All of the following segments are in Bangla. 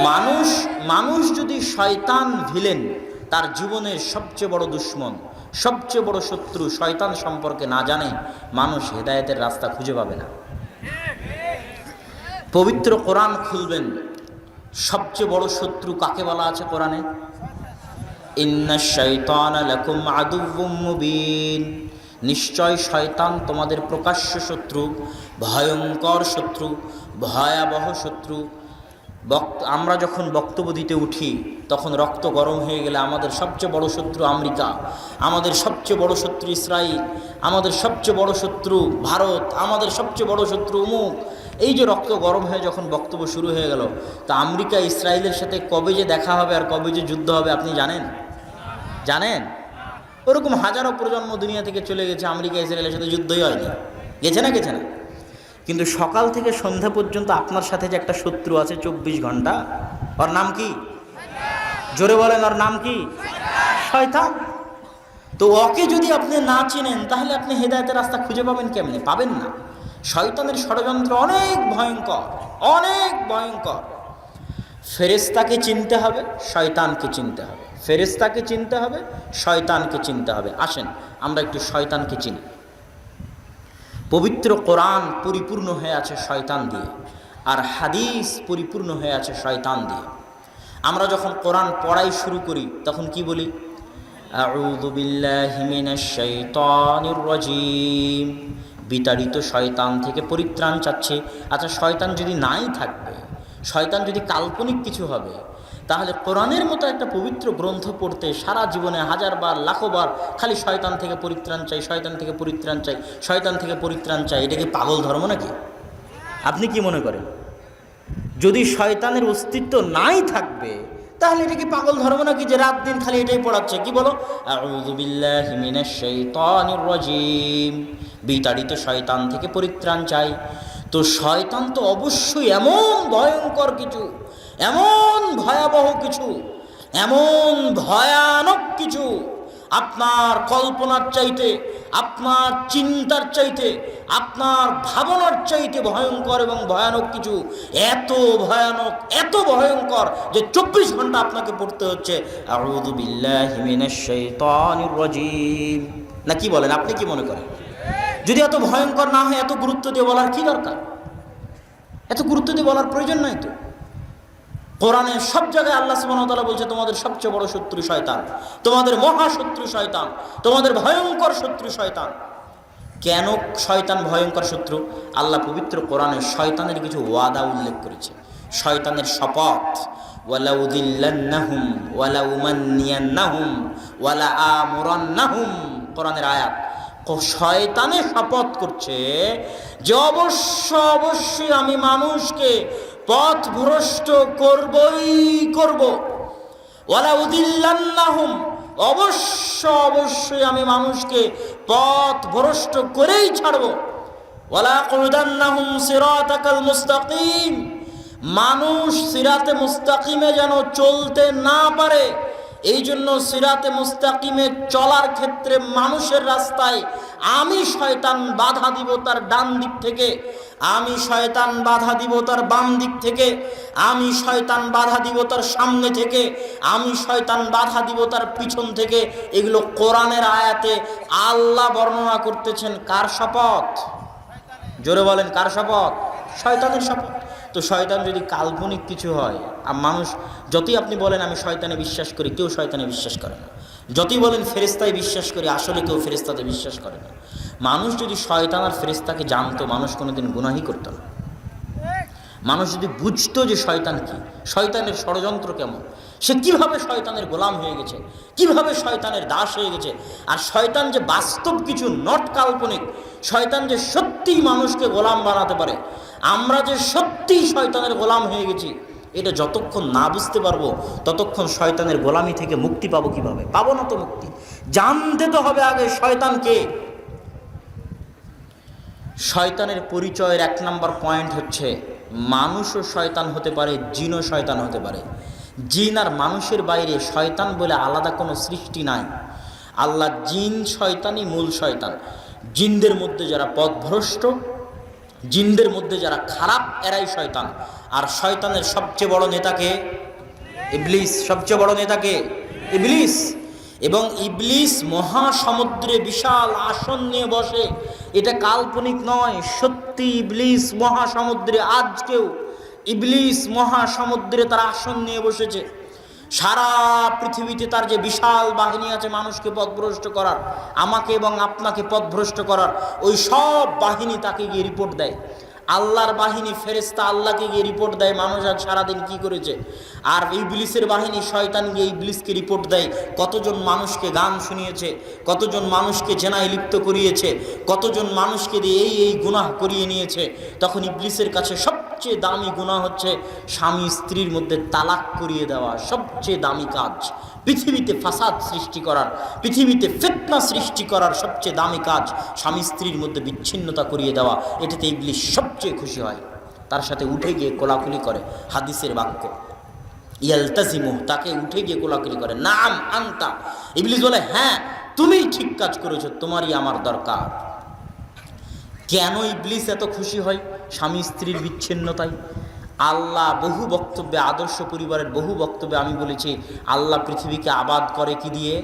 মানুষ মানুষ যদি শয়তান ভিলেন, তার জীবনের সবচেয়ে বড় দুশ্মন, সবচেয়ে বড় শত্রু শয়তান সম্পর্কে না জানে, মানুষ হেদায়েতের রাস্তা খুঁজে পাবে না। পবিত্র কোরআন খুলবেন, সবচেয়ে বড় শত্রু কাকে বলা আছে কোরআনে? ইন্নাশ শাইতানা লাকুম আদুউম মুবিন, নিশ্চয় শয়তান তোমাদের প্রকাশ্য শত্রু, ভয়ঙ্কর শত্রু, ভয়াবহ শত্রু। আমরা যখন বক্তব্য দিতে উঠি তখন রক্ত গরম হয়ে গেলে আমাদের সবচেয়ে বড় শত্রু আমেরিকা, আমাদের সবচেয়ে বড় শত্রু ইসরায়েল, আমাদের সবচেয়ে বড় শত্রু ভারত, আমাদের সবচেয়ে বড় শত্রু অমুক। এই যে রক্ত গরম হয়ে যখন বক্তব্য শুরু হয়ে গেল, তা আমেরিকা ইসরায়েলের সাথে কবে যে দেখা হবে আর কবে যে যুদ্ধ হবে আপনি জানেন? জানেন? ওরকম হাজারো প্রজন্ম দুনিয়া থেকে চলে গেছে, আমেরিকা ইসরায়েলের সাথে যুদ্ধই হয়নি। গেছে না? গেছে না? কিন্তু সকাল থেকে সন্ধ্যা পর্যন্ত আপনার সাথে যে একটা শত্রু আছে 24 ঘন্টা, ওর নাম কি? জোরে বলেন, ওর নাম কি? শয়তান। তো ওকে যদি আপনি না চিনেন তাহলে আপনি হেদায়েতের রাস্তা খুঁজে পাবেন কেমনে? পাবেন না। শয়তানের ষড়যন্ত্র অনেক ভয়ঙ্কর, অনেক ভয়ঙ্কর। ফেরেশতাকে চিনতে হবে, শয়তানকে চিনতে হবে। ফেরেশতাকে চিনতে হবে, শয়তানকে চিনতে হবে। আসেন আমরা একটু শয়তানকে চিনি। পবিত্র কোরআন পরিপূর্ণ হয়ে আছে শয়তান দিয়ে, আর হাদিস পরিপূর্ণ হয়ে আছে শয়তান দিয়ে। আমরা যখন কোরআন পড়াই শুরু করি তখন কি বলি? আউযু বিল্লাহি মিনাশ শাইতানির রাজীম, বিতাড়িত শয়তান থেকে পরিত্রাণ চাচ্ছে। আচ্ছা, শয়তান যদি নাই থাকবে, শয়তান যদি কাল্পনিক কিছু হবে, তাহলে কোরআনের মতো একটা পবিত্র গ্রন্থ পড়তে সারা জীবনে হাজারবার লাখোবার খালি শয়তান থেকে পরিত্রাণ চাই, শয়তান থেকে পরিত্রাণ চাই, শয়তান থেকে পরিত্রাণ চাই, এটা কি পাগল ধর্ম নাকি? আপনি কি মনে করেন? যদি শয়তানের অস্তিত্ব নাই থাকবে তাহলে এটা কি পাগল ধর্ম নাকি যে রাত দিন খালি এটাই পড়াচ্ছে? কি বলো? আউযু বিল্লাহি মিনাশ শাইতানির রাজীম, বিতাড়িত শয়তান থেকে পরিত্রাণ চাই। তো শয়তান তো অবশ্যই এমন ভয়ঙ্কর কিছু, এমন ভয়াবহ কিছু, এমন ভয়ানক কিছু, আপনার কল্পনার চাইতে, আপনার চিন্তার চাইতে, আপনার ভাবনার চাইতে ভয়ঙ্কর এবং ভয়ানক কিছু। এত ভয়ানক, এত ভয়ঙ্কর যে 24 ঘন্টা আপনাকে পড়তে হচ্ছে আউযু বিল্লাহি মিনাশ শাইতানির রাজীম। না কি বলেন? আপনি কি মনে করেন? যদি এত ভয়ঙ্কর না হয় এত গুরুত্ব দিয়ে বলার কি দরকার? এত গুরুত্ব দিয়ে বলার প্রয়োজন নাই তো। কোরআনে সব জায়গায় আল্লাহ সুবহানাহু ওয়া তাআলা বলছে তোমাদের সবচেয়ে বড় শত্রু শয়তান, তোমাদের মহাশত্রু শয়তান, তোমাদের ভয়ঙ্কর শত্রু শয়তান। কেন শয়তান ভয়ঙ্কর শত্রু? আল্লাহ পবিত্র কোরআনে শয়তানের কিছু ওয়াদা উল্লেখ করেছে, শয়তানের শপথ। ওয়ালা উযিল্লান্নাহুম ওয়ালা উমান্নিয়ান্নাহুম ওয়ালা আমুরান্নাহুম, কোরআনের আয়াত। শয়তানে শপথ করছে যে অবশ্যই আমি মানুষকে পথ ভ্রষ্ট করবই করব। ওয়ালা উযিল্লান্নাহুম, অবশ্যই আমি মানুষকে পথ ভ্রষ্ট করেই ছাড়ব। ওয়ালা আকুদান্নাহুম সিরাতাকাল মুস্তাকিম, মানুষ সিরাতে মুস্তাকিমে যেন চলতে না পারে, এই জন্য সিরাতে মুস্তাকিমে চলার ক্ষেত্রে মানুষের রাস্তায় আমি শয়তান বাধা দিব তার ডান দিক থেকে, আমি শয়তান বাধা দিব তার বাম দিক থেকে, আমি শয়তান বাধা দিব তার সামনে থেকে, আমি শয়তান বাধা দিব তার পিছন থেকে। এগুলো কোরআনের আয়াতে আল্লাহ বর্ণনা করতেছেন। কার শপথ? জোরে বলেন, কার শপথ? শয়তানের শপথ। তো শয়তান যদি কাল্পনিক কিছু হয়, আর মানুষ যতই আপনি বলেন আমি শয়তানে বিশ্বাস করি, কেউ শয়তানে বিশ্বাস করে না। যতই বলেন ফেরেশতায় বিশ্বাস করি, আসলে কেউ ফেরেশতাতে বিশ্বাস করে না। মানুষ যদি শয়তান আর ফেরেশতাকে জানতো, মানুষ কোনোদিন গুনাহই করতো না। মানুষ যদি বুঝতো যে শয়তান কি, শয়তানের ষড়যন্ত্র কেমন, সে কিভাবে শয়তানের গোলাম হয়ে গেছে, কিভাবে শয়তানের দাস হয়ে গেছে, আর শয়তান যে বাস্তব কিছু, নট কাল্পনিক, শয়তান যে সত্যিই মানুষকে গোলাম বানাতে পারে, আমরা যে সত্যিই শয়তানের গোলাম হয়ে গেছি, এটা যতক্ষণ না বুঝতে পারবো ততক্ষণ শয়তানের গোলামি থেকে মুক্তি পাবো কিভাবে? পাবো না তো মুক্তি। জানতে তো হবে আগে শয়তান কে। শয়তানের পরিচয়ের 1 নম্বর পয়েন্ট হচ্ছে মানুষও শয়তান হতে পারে, জিনও শয়তান হতে পারে। জিন আর মানুষের বাইরে শয়তান বলে আলাদা কোনো সৃষ্টি নাই। আল্লাহ জিন শয়তানই মূল শয়তান। জিনদের মধ্যে যারা পথভ্রষ্ট, জিনদের মধ্যে যারা খারাপ, এরাই শয়তান। আর শয়তানের সবচেয়ে বড় নেতাকে ইবলিস সবচেয়ে বড় নেতাকে ইবলিস। এবং ইবলিস মহাসমুদ্রে বিশাল আসন নিয়ে বসে, এটা কাল্পনিক নয়, সত্যি ইবলিস মহাসমুদ্রে, আজকেও ইবলিস মহাসমুদ্রে তার আসন নিয়ে বসেছে। সারা পৃথিবীতে তার যে বিশাল বাহিনী আছে মানুষকে পথভ্রষ্ট করার, আমাকে এবং আপনাকে পথভ্রষ্ট করার, ওই সব বাহিনী তাকে গিয়ে রিপোর্ট দেয়। আল্লাহর বাহিনী ফেরেশতা আল্লাহকে গিয়ে রিপোর্ট দেয় মানুষ আজ সারাদিন কি করেছে। আর ইবলিসের বাহিনী শয়তান গিয়ে ইবলিসকে রিপোর্ট দেয় কতজন মানুষকে গান শুনিয়েছে, কতজন মানুষকে জেনায় লিপ্ত করিয়েছে, কতজন মানুষকে দিয়ে এই গুনাহ করিয়ে নিয়েছে। তখন ইবলিসের কাছে সবচেয়ে দামি গুনাহ হচ্ছে স্বামী স্ত্রীর মধ্যে তালাক করিয়ে দেওয়া। সবচেয়ে দামি কাজ পৃথিবীতে, ফাসাদ সৃষ্টি করার, পৃথিবীতে ফিতনা সৃষ্টি করার সবচেয়ে দামি কাজ স্বামী স্ত্রীর মধ্যে বিচ্ছিন্নতা করিয়ে দেওয়া। এটাতে ইবলিস সবচেয়ে খুশি হয়, তার সাথে উঠে গিয়ে কোলাকুলি করে। হাদিসের বাক্য, ইয়ালতাজিমু, তাকে উঠে গিয়ে কোলাকুলি করে। নাম আনতা, ইবলিস বলে হ্যাঁ তুমিই ঠিক কাজ করেছো, তোমারই আমার দরকার। কেন ইবলিস এত খুশি হয় স্বামী স্ত্রীর বিচ্ছিন্নতায়? আল্লাহ বহু বক্তব্যে, আদর্শ পরিবারের বহু বক্তব্যে আমি বলেছি, আল্লাহ পৃথিবীকে আবাদ করে কি দিয়ে?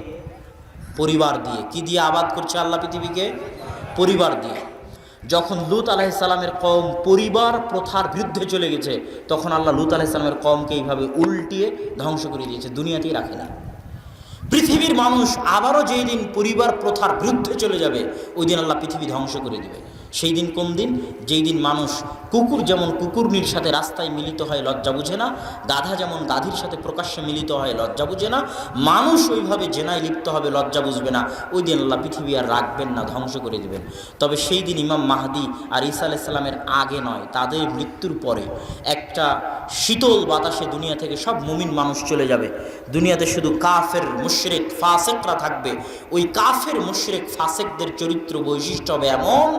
পরিবার দিয়ে। কি দিয়ে আবাদ করছে আল্লাহ পৃথিবীকে? পরিবার দিয়ে। যখন লূত আলাইহিস সালামের কওম পরিবার প্রথার বিরুদ্ধে চলে গেছে, তখন আল্লাহ লূত আলাইহিস সালামের কওমকে এইভাবে উল্টিয়ে ধ্বংস করে দিয়েছে, দুনিয়াতেই রাখে না। পৃথিবীর মানুষ আবারও যেই দিন পরিবার প্রথার বিরুদ্ধে চলে যাবে, ওই দিন আল্লাহ পৃথিবী ধ্বংস করে দিবে। সেই দিন কোন দিন? যেই দিন মানুষ, কুকুর যেমন কুকুরনির সাথে রাস্তায় মিলিত হয় লজ্জা বুঝে না, গাধা যেমন গাধীর সাথে প্রকাশ্যে মিলিত হয় লজ্জা বুঝে না, মানুষ ওইভাবে জেনায় লিপ্ত হবে, লজ্জা বুঝবে না। ওই দিন আল্লাহ পৃথিবী আর রাখবেন না, ধ্বংস করে দেবেন। তবে সেই দিন ইমাম মাহদি আর ঈসা আলাইহিস সালামের আগে নয়, তাদের মৃত্যুর পরে একটা শীতল বাতাসে দুনিয়া থেকে সব মুমিন মানুষ চলে যাবে। দুনিয়াতে শুধু কাফের, মুশরিক, ফাসেকরা থাকবে। ওই কাফের, মুশরিক, ফাসেকদের চরিত্র বৈশিষ্ট্য হবে এমন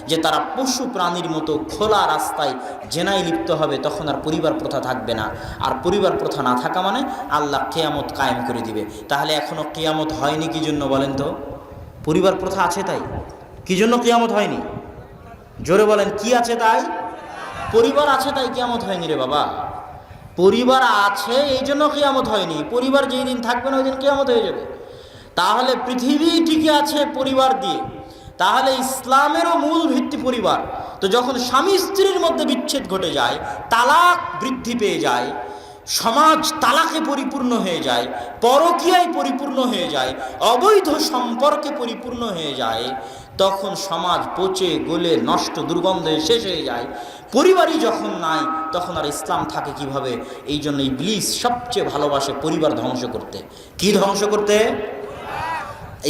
যে তারা পশু প্রাণীর মতো খোলা রাস্তায় জেনায় লিপ্ত হবে। তখন আর পরিবার প্রথা থাকবে না। আর পরিবার প্রথা না থাকা মানে আল্লাহ কিয়ামত কায়েম করে দিবে। তাহলে এখনো কিয়ামত হয়নি কি জন্য বলেন তো? পরিবার প্রথা আছে তাই। কি জন্য কিয়ামত হয়নি? জোরে বলেন, কি আছে তাই? পরিবার আছে তাই কিয়ামত হয়নি রে বাবা। পরিবার আছে এই জন্য কিয়ামত হয়নি। পরিবার যেই দিন থাকবে না ওই দিন কিয়ামত হয়ে যাবে। তাহলে পৃথিবী টিকে আছে পরিবার দিয়ে। তাহলে ইসলামেরও মূল ভিত্তি পরিবার। তো যখন স্বামী স্ত্রীর মধ্যে বিচ্ছেদ ঘটে যায়, তালাক বৃদ্ধি পেয়ে যায়, সমাজ তালাকে পরিপূর্ণ হয়ে যায়, পরকীয়ায় পরিপূর্ণ হয়ে যায়, অবৈধ সম্পর্কে পরিপূর্ণ হয়ে যায়, তখন সমাজ পচে গলে নষ্ট দুর্গন্ধে শেষ হয়ে যায়। পরিবারই যখন নাই, তখন আর ইসলাম থাকে কিভাবে? এই জন্য ইবলিস সবচেয়ে ভালোবাসে পরিবার ধ্বংস করতে। কি ধ্বংস করতে?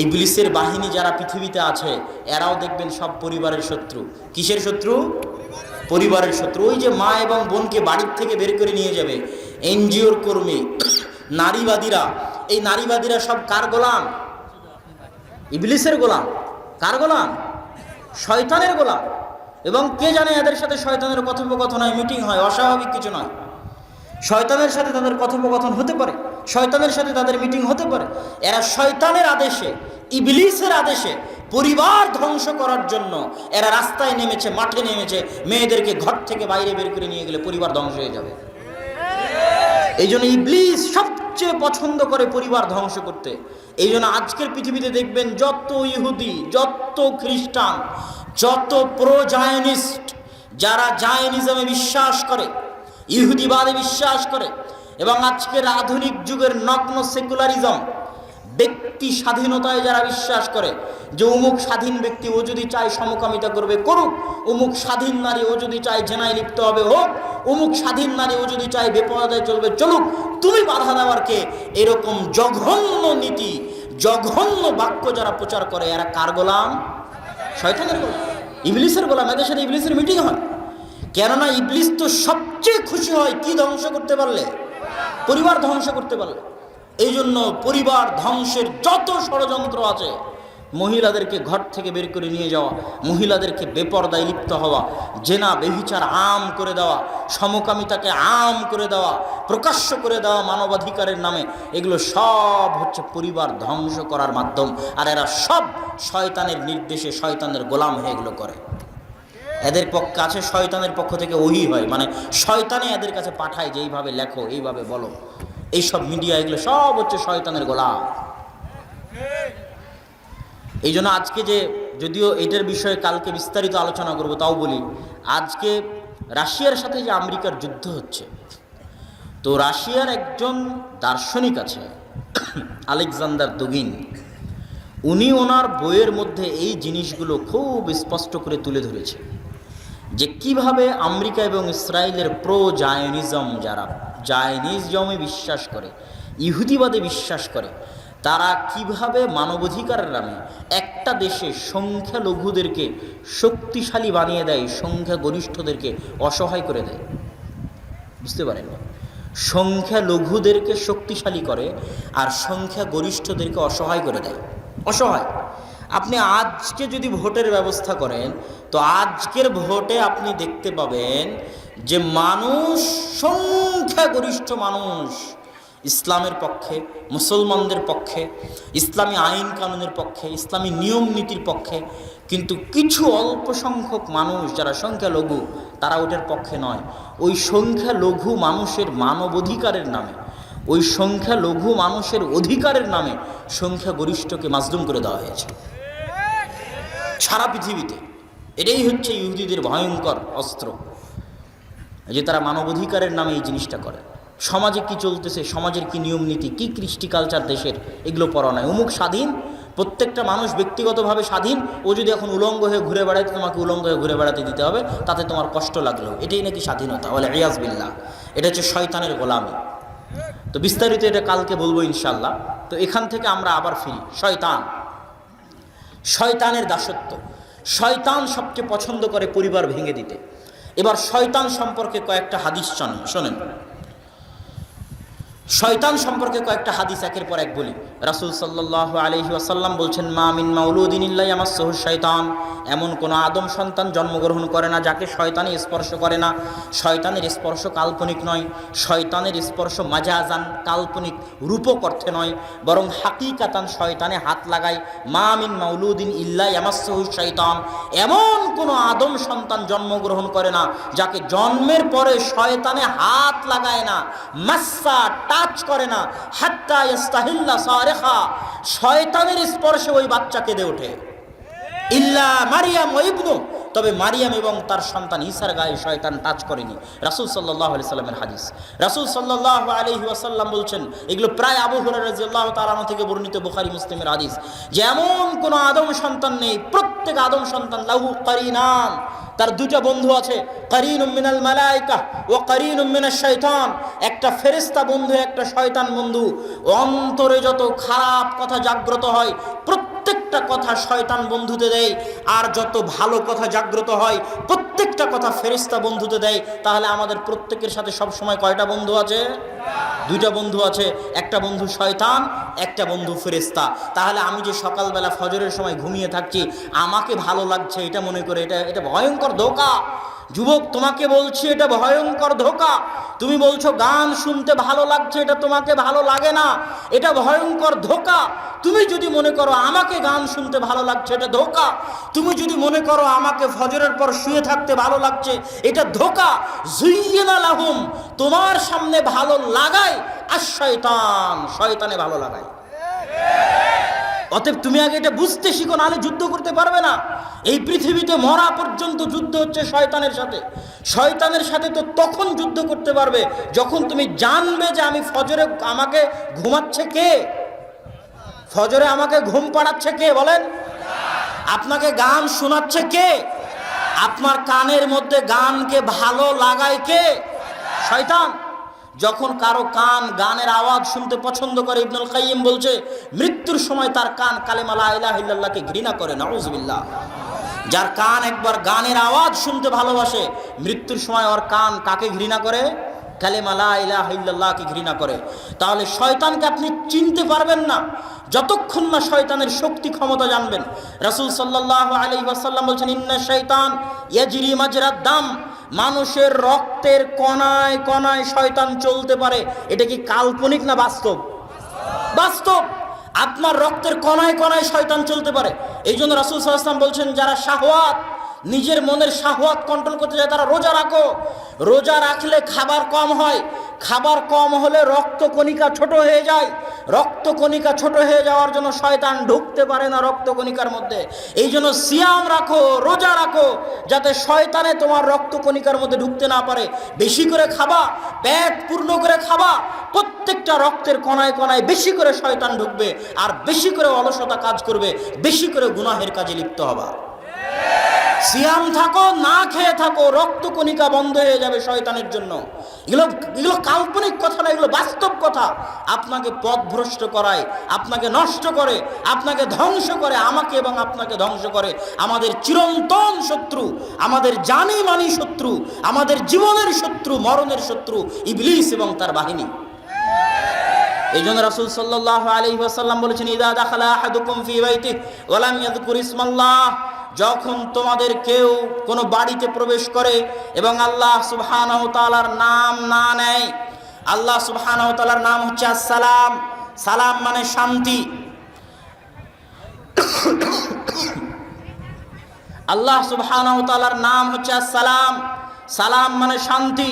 ইবলিসের বাহিনী যারা পৃথিবীতে আছে, এরাও দেখবেন সব পরিবারের শত্রু। কিসের শত্রু? পরিবারের শত্রু। ওই যে মা এবং বোনকে বাড়ির থেকে বের করে নিয়ে যাবে এনজিওর কর্মী, নারীবাদীরা, এই নারীবাদীরা সব কার গোলাম? ইবলিসের গোলাম। কার গোলাম? শয়তানের গোলাম। এবং কে জানে এদের সাথে শয়তানের কথোপকথন হয়, মিটিং হয়, অস্বাভাবিক কিছু নয়। শয়তানের সাথে তাদের কথোপকথন হতে পারে, শয়তানের সাথে তাদের মিটিং হতে পারে। এরা শয়তানের আদেশে, ইবলিসের আদেশে পরিবার ধ্বংস করার জন্য এরা রাস্তায় নেমেছে, মাঠে নেমেছে। মেয়েদেরকে ঘর থেকে বাইরে বের করে নিয়ে গেলে পরিবার ধ্বংস হয়ে যাবে। এই জন্য ইবলিস সবচেয়ে পছন্দ করে পরিবার ধ্বংস করতে। এই জন্য আজকের পৃথিবীতে দেখবেন যত ইহুদি, যত খ্রিস্টান, যত প্রো জায়নিস্ট, যারা জায়নিজমে বিশ্বাস করে, ইহুদিবাদে বিশ্বাস করে, এবং আজকের আধুনিক যুগের নগ্ন সেকুলারিজম, ব্যক্তি স্বাধীনতায় যারা বিশ্বাস করে যে অমুক স্বাধীন ব্যক্তি, ও যদি চায় সমকামিতা করবে করুক, অমুক স্বাধীন নারী ও যদি চায় জেনায় লিপ্ত হবে হোক, অমুক স্বাধীন নারী ও যদি চায় বেপরদায় চলবে চলুক, তুমি বাধা দেওয়ার কে? এরকম জঘন্য নীতি, জঘন্য বাক্য যারা প্রচার করে, এরা কার গোলাম? শয়তানের গোলাম, ইবলিসের গোলাম। এদের সাথে ইবলিসের মিটিং হয়। কেননা ইবলিস তো সবচেয়ে খুশি হয় কি ধ্বংস করতে পারলে? পরিবার ধ্বংস করতে পারলে। এই জন্য পরিবার ধ্বংসের যত ষড়যন্ত্র আছে, মহিলাদেরকে ঘর থেকে বের করে নিয়ে যাওয়া, মহিলাদেরকে বেপরদায় লিপ্ত হওয়া, জেনা বেভিচার আম করে দেওয়া, সমকামিতাকে আম করে দেওয়া, প্রকাশ্য করে দেওয়া মানবাধিকারের নামে, এগুলো সব হচ্ছে পরিবার ধ্বংস করার মাধ্যম। আর এরা সব শয়তানের নির্দেশে, শয়তানের গোলাম হয়ে এগুলো করে। এদের পক্ষে আছে শয়তানের পক্ষ থেকে ওহী হয়, মানে শয়তানে এদের কাছে পাঠায় যে এইভাবে লেখো, এইভাবে বলো। এইসব মিডিয়া এগুলো সব হচ্ছে শয়তানের গোলাম। এই জন্য আজকে যে, যদিও এটার বিষয়ে কালকে বিস্তারিত আলোচনা করব, তাও বলি আজকে রাশিয়ার সাথে যে আমেরিকার যুদ্ধ হচ্ছে, তো রাশিয়ার একজন দার্শনিক আছে আলেকজান্ডার দুগিন, উনি ওনার বইয়ের মধ্যে এই জিনিসগুলো খুব স্পষ্ট করে তুলে ধরেছে যে কিভাবে আমেরিকা এবং ইসরায়েলের প্রো জায়নিজম, যারা জায়নিজমে বিশ্বাস করে, ইহুদিবাদে বিশ্বাস করে, তারা কিভাবে মানবাধিকারের নামে একটা দেশে সংখ্যালঘুদেরকে শক্তিশালী বানিয়ে দেয়, সংখ্যাগরিষ্ঠদেরকে অসহায় করে দেয়। বুঝতে পারেন? সংখ্যালঘুদেরকে শক্তিশালী করে আর সংখ্যাগরিষ্ঠদেরকে অসহায় করে দেয়। অসহায়। আপনি আজকে যদি ভোটের ব্যবস্থা করেন, তো আজকের ভোটে আপনি দেখতে পাবেন যে মানুষ, সংখ্যাগরিষ্ঠ মানুষ ইসলামের পক্ষে, মুসলমানদের পক্ষে, ইসলামী আইন কানুনের পক্ষে, ইসলামী নিয়ম নীতির পক্ষে, কিন্তু কিছু অল্প সংখ্যক মানুষ যারা সংখ্যালঘু, তারা ওটার পক্ষে নয়। ওই সংখ্যালঘু মানুষের মানবাধিকারের নামে, ওই সংখ্যালঘু মানুষের অধিকারের নামে সংখ্যাগরিষ্ঠকে মাজলুম করে দেওয়া হয়েছে সারা পৃথিবীতে। এটাই হচ্ছে ইহুদিদের ভয়ঙ্কর অস্ত্র, যে তারা মানবাধিকারের নামে এই জিনিসটা করে। সমাজে কি চলতেছে, সমাজের কি নিয়ম নীতি, কি কৃষ্টি কালচার দেশের, এগুলো পড়া নয়। অমুক স্বাধীন, প্রত্যেকটা মানুষ ব্যক্তিগতভাবে স্বাধীন, ও যদি এখন উলঙ্গ হয়ে ঘুরে বেড়ায়, তোমাকে উলঙ্গ হয়ে ঘুরে বেড়াতে দিতে হবে, তাতে তোমার কষ্ট লাগলো, এটাই নাকি স্বাধীনতা। বলে রিয়াজ বিল্লাহ, এটা হচ্ছে শয়তানের গোলামি। তো বিস্তারিত এটা কালকে বলবো ইনশাল্লাহ। তো এখান থেকে আমরা আবার ফিরি। শয়তান, শয়তানের দাসত্ব। শয়তান সবচেয়ে পছন্দ করে পরিবার ভেঙে দিতে। এবার শয়তান সম্পর্কে কয়েকটা হাদিস শোনেন। শয়তান সম্পর্কে কয়েকটা হাদিস একের পর এক বলি। রাসূল সাল্লাল্লাহু আলাইহি ওয়াসাল্লাম বলছেন, মা মিন মাউলুদিন ইল্লা ইয়ামাসসুহু শাইতান, এমন কোন আদম সন্তান জন্মগ্রহণ করে না যাকে শয়তানি স্পর্শ করে না। শয়তানের স্পর্শ কাল্পনিক নয়, শয়তানের স্পর্শ মাজাজান, কাল্পনিক রূপক অর্থে নয়, বরং হাকিকাতান শয়তানে হাত লাগায়। মা মিন মাউলুদিন ইল্লা ইয়ামাসসুহু শাইতান, এমন কোন আদম সন্তান জন্মগ্রহণ করে না যাকে জন্মের পরে শয়তানে হাত লাগায় না, মাসসা টাচ করে না, হাত্তা ইস্তাহিল্লা সারিখা, শয়তানের স্পর্শে ওই বাচ্চা কেঁদে ওঠে। ইল্লা মারিয়াম ওয়া ইবনু, তবে মারিয়াম এবং তার সন্তান ঈসার গায়ে শয়তান টাচ করেনি। রাসূল সাল্লাল্লাহু আলাইহি সাল্লামের হাদিস। রাসূল সাল্লাল্লাহু আলাইহি ওয়াসাল্লাম বলছেন, এগুলো প্রায় আবু হুরায়রা রাদিয়াল্লাহু তাআলা আনহু থেকে বর্ণিত, বুখারী মুসলিমের হাদিস, যে এমন কোন আদম সন্তান নেই, প্রত্যেক আদম সন্তান লাহু কারিনান, তার দুটো বন্ধু আছে, কারিনুম মিনাল মালায়েকা ওয়া কারিনুম মিনাশ শাইতান, একটা ফেরেশতা বন্ধু, একটা শয়তান বন্ধু। অন্তরে যত খারাপ কথা জাগ্রত হয়, প্রত্যেকটা কথা শয়তান বন্ধুতে দেয়, আর যত ভালো কথা জাগ্রত হয়, প্রত্যেকটা কথা ফেরেশতা বন্ধুতে দেয়। তাহলে আমাদের প্রত্যেকের সাথে সব সময় কয়টা বন্ধু আছে? দুইটা বন্ধু আছে, একটা বন্ধু শয়তান, একটা বন্ধু ফেরেশতা। তাহলে আমি যে সকালবেলা ফজরের সময় ঘুমিয়ে থাকছি, আমাকে ভালো লাগছে এটা মনে করে, এটা ভয়ঙ্কর ধোঁকা। যুবক, তোমাকে বলছি, এটা ভয়ঙ্কর ধোঁকা। তুমি বলছো গান শুনতে ভালো লাগছে, এটা তোমাকে ভালো লাগে না, এটা ভয়ঙ্কর ধোঁকা। তুমি যদি মনে করো আমাকে গান শুনতে ভালো লাগছে, এটা ধোঁকা। তুমি যদি মনে করো আমাকে ফজরের পর শুয়ে থাকতে ভালো লাগছে, এটা ধোঁকা। যুইয়িনা লাহুম, তোমার সামনে ভালো লাগায় আর শয়তান, শয়তানে ভালো লাগায়। অতএব তুমি আগে এটা বুঝতে শিখো, নাহলে যুদ্ধ করতে পারবে না। এই পৃথিবীতে মরা পর্যন্ত যুদ্ধ হচ্ছে শয়তানের সাথে। শয়তানের সাথে তো তখন যুদ্ধ করতে পারবে যখন তুমি জানবে যে আমি ফজরে, আমাকে ঘুমাচ্ছে কে, ফজরে আমাকে ঘুম পাড়াচ্ছে কে, বলেন? আপনাকে গান শোনাচ্ছে কে? আপনার কানের মধ্যে গানকে ভালো লাগায় কে? শয়তান। যখন কারো কান গানের আওয়াজ শুনতে পছন্দ করে, ইবনুল কাইয়িম বলছে মৃত্যুর সময় তার কান কালেমা লা ইলাহা ইল্লাল্লাহকে ঘৃণা করে। নাউযুবিল্লাহ। যার কান একবার গানের আওয়াজ শুনতে ভালোবাসে, মৃত্যুর সময় ওর কান কাকে ঘৃণা করে? কালেমা লা ইলাহা ইল্লাল্লাহকে ঘৃণা করে। তাহলে শয়তানকে আপনি চিনতে পারবেন না যতক্ষণ না শয়তানের শক্তি ক্ষমতা জানবেন। রাসূল সাল্লাল্লাহু আলাইহি ওয়াসাল্লাম বলছেন, ইন্না শাইতান ইয়াজরি মাজরাদ দাম, মানুষের রক্তের কণায় কণায় শয়তান চলতে পারে। এটা কি কাল্পনিক না বাস্তব? বাস্তব। আপনার রক্তের কণায় কণায় শয়তান চলতে পারে। এই জন্য রাসূল সাল্লাল্লাহু আলাইহি ওয়াসাল্লাম বলছেন, যারা শাহওয়াত, নিজের মনের শাহওয়াত কন্ট্রোল করতে চায় তারা রোজা রাখো। রোজা রাখলে খাবার কম হয়, খাবার কম হলে রক্তকণিকা ছোট হয়ে যায়, রক্তকণিকা ছোট হয়ে যাওয়ার জন্য শয়তান ঢুকতে পারে না রক্তকণিকার মধ্যে। এই জন্য সিয়াম রাখো, রোজা রাখো, যাতে শয়তানে তোমার রক্তকণিকার মধ্যে ঢুকতে না পারে। বেশি করে খাবা, পেট পূর্ণ করে খাবা, প্রত্যেকটা রক্তের কণায় কণায় বেশি করে শয়তান ঢুকবে, আর বেশি করে অলসতা কাজ করবে, বেশি করে গুনাহের কাজে লিপ্ত হবা। সিয়াম থাকো, না খেয়ে থাকো, রক্তকণিকা বন্ধ হয়ে যাবে শয়তানের জন্য। এগুলো কাল্পনিক কথা না, এগুলো বাস্তব কথা। আপনাকে পথভ্রষ্ট করায়, আপনাকে নষ্ট করে, আপনাকে ধ্বংস করে, আমাকে এবং আপনাকে ধ্বংস করে আমাদের চিরন্তন শত্রু, আমাদের জানি মানি শত্রু, আমাদের জীবনের শত্রু, মরণের শত্রু ইবলিস এবং তার বাহিনী। এই জন্য রাসূল সাল্লাল্লাহু আলাইহি ওয়াসাল্লাম বলেছেন, ইযা দাখালা আহাদুকুম ফি বাইতিহি ওয়া লাম ইয়াযকুর ইসমাল্লাহ, যখন তোমাদের কেউ কোনো বাড়িতে প্রবেশ করে এবং আল্লাহ সুবহানাহু ওয়া তাআলার নাম না নেয়। আল্লাহ সুবহানাহু ওয়া তাআলার নাম হচ্ছে আসসালাম। সালাম মানে শান্তি। আল্লাহ সুবহানাহু ওয়া তাআলার নাম হচ্ছে আসসালাম, সালাম মানে শান্তি।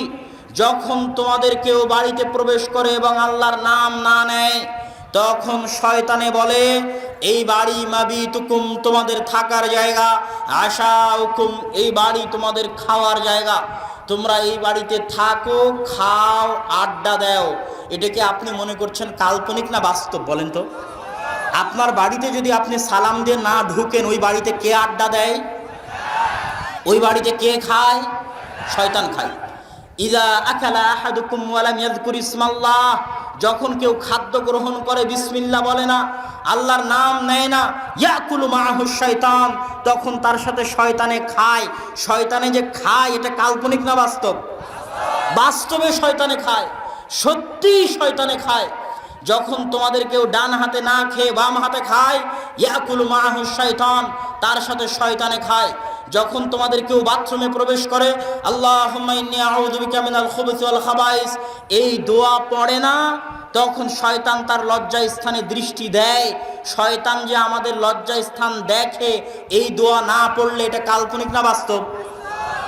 যখন তোমাদের কেউ বাড়িতে প্রবেশ করে এবং আল্লাহর নাম না নেয়, তখন শয়তানে বলে, এই বাড়ি মাবিতুকুম, তোমাদের থাকার জায়গা, আশাউকুম, এই বাড়ি তোমাদের খাওয়ার জায়গা, তোমরা এই বাড়িতে থাকো, খাও, আড্ডা দাও। এটাকে আপনি মনে করছেন কাল্পনিক না বাস্তব বলেন তো? আপনার বাড়িতে যদি আপনি সালাম দিয়ে না ঢুকেন, ওই বাড়িতে কে আড্ডা দেয়? ওই বাড়িতে কে খায়? শয়তান খায়। ইযা আকালা আহাদুকুম ওয়া লাম ইয়াযকুর ইসমাল্লাহ, যখন কেউ খাদ্য গ্রহণ করে বিসমিল্লাহ বলে না, আল্লাহর নাম নেয় না, ইয়াকুলু মাআহু শাইতান, তখন তার সাথে শয়তানে খায়। শয়তানে যে খায় এটা কাল্পনিক না বাস্তব? বাস্তবে শয়তানে খায়, সত্যি শয়তানে খায়। যখন তোমাদের কেউ ডান হাতে না খেয়ে বাম হাতে খায়, ইয়াকুলু মাআহু শাইতান, তার সাথে শয়তানে খায়। যখন তোমাদের কেউ বাথরুমে প্রবেশ করে, আল্লাহুম্মা ইন্নী আউযু বিকা মিনাল খুবুসি ওয়াল খাবাইস, এই দোয়া পড়ে না, তখন শয়তান তার লজ্জা স্থানে দৃষ্টি দেয়। শয়তান যে আমাদের লজ্জা স্থান দেখে, এই দোয়া না পড়লে এটা কাল্পনিক না বাস্তব?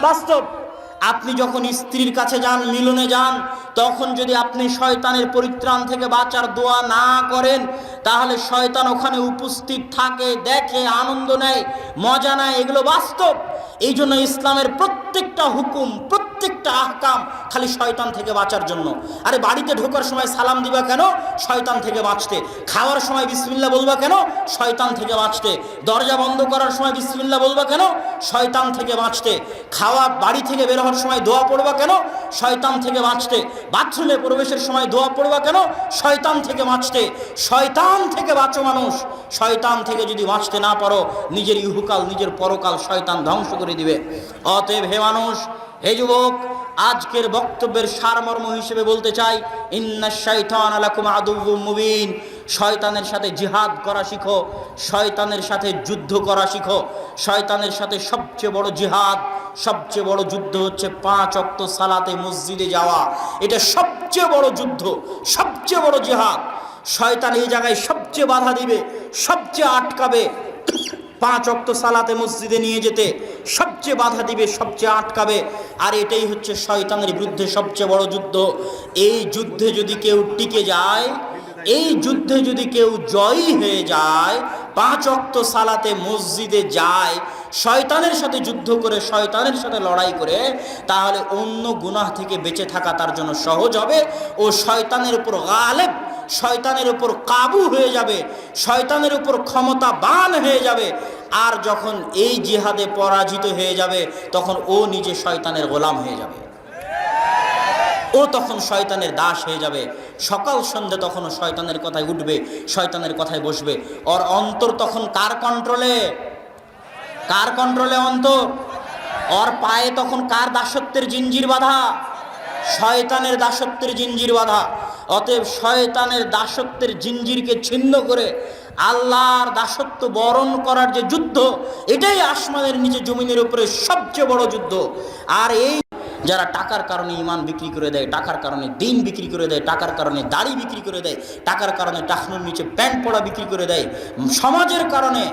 বাস্তব। আপনি যখন স্ত্রীর কাছে যান, মিলনে যান, তখন যদি আপনি শয়তানের পরিত্রাণ থেকে বাঁচার দোয়া না করেন, তাহলে শয়তান ওখানে উপস্থিত থাকে, দেখে, আনন্দ নেয়, মজা নেয়। এগুলো বাস্তব। এই জন্য ইসলামের প্রত্যেকটা হুকুম, প্রত্যেকটা আহকাম খালি শয়তান থেকে বাঁচার জন্য। আরে বাড়িতে ঢোকার সময় সালাম দিবা কেন? শয়তান থেকে বাঁচতে। খাওয়ার সময় বিসমিল্লাহ বলবা কেন? শয়তান থেকে বাঁচতে। দরজা বন্ধ করার সময় বিসমিল্লাহ বলবা কেন? শয়তান থেকে বাঁচতে। খাওয়া বাড়ি থেকে বের হওয়ার সময় দোয়া পড়বা কেন? শয়তান থেকে বাঁচতে। বাথরুমে প্রবেশের সময় দোয়া পড়বা কেন? শয়তান থেকে বাঁচতে। শয়তান থেকে বাঁচো মানুষ। শয়তান থেকে যদি বাঁচতে না পারো, নিজের ইহকাল, নিজের পরকাল শয়তান ধ্বংস করে দিবে। অতএব হে মানুষ, হে যুবক, আজকের বক্তব্যের সারমর্ম হিসেবে বলতে চাই, ইন্নাশ শাইতানা লাকুম আদুউম মুবিন, শয়তানের সাথে জিহাদ করা শিখো, শয়তানের সাথে যুদ্ধ করা শিখো। শয়তানের সাথে সবচেয়ে বড় জিহাদ, সবচেয়ে বড় যুদ্ধ হচ্ছে 5 ওয়াক্ত সালাতে মসজিদে যাওয়া। এটা সবচেয়ে বড় যুদ্ধ, সবচেয়ে বড় জিহাদ। শয়তান এই জায়গায় সবচেয়ে বাধা দিবে, সবচেয়ে আটকাবে। 5 ওয়াক্ত সালাতে মসজিদে নিয়ে যেতে সবচেয়ে বাধা দিবে, সবচেয়ে আটকাবে। আর এটাই হচ্ছে শয়তানের বিরুদ্ধে সবচেয়ে বড় যুদ্ধ। এই যুদ্ধে যদি কেউ টিকে যায়, এই যুদ্ধে যদি কেউ জয়ী হয়ে যায়, 5 ওয়াক্ত সালাতে মসজিদে যায়, শয়তানের সাথে যুদ্ধ করে, শয়তানের সাথে লড়াই করে, তাহলে অন্য গুনাহ থেকে বেঁচে থাকা তার জন্য সহজ হবে। ও শয়তানের উপর গালেব, শয়তানের উপর কাবু হয়ে যাবে, শয়তানের উপর ক্ষমতাবান হয়ে যাবে। আর যখন এই জিহাদে পরাজিত হয়ে যাবে, তখন ও নিজে শয়তানের গোলাম হয়ে যাবে, ও তখন শয়তানের দাস হয়ে যাবে। সকাল সন্ধ্যে তখনও শয়তানের কথায় উঠবে, শয়তানের কথায় বসবে। ওর অন্তর তখন কার কন্ট্রোলে? কার কন্ট্রোলে অন্তর? ওর পায়ে তখন কার দাসত্বের জিঞ্জির বাঁধা? শয়তানের দাসত্বের জিঞ্জির বাঁধা। অতএব শয়তানের দাসত্বের জিঞ্জিরকে ছিন্ন করে আল্লাহর দাসত্ব বরণ করার যে যুদ্ধ, এটাই আসমানের নিচে জমিনের উপরে সবচেয়ে বড় যুদ্ধ। আর এই যারা টাকার কারণে ইমান বিক্রি করে দেয়, টাকার কারণে দিন বিক্রি করে দেয়, টাকার কারণে দাড়ি বিক্রি করে দেয়, টাকার কারণে টাকনুর নিচে প্যান্ট পরা বিক্রি করে দেয়, সমাজের কারণে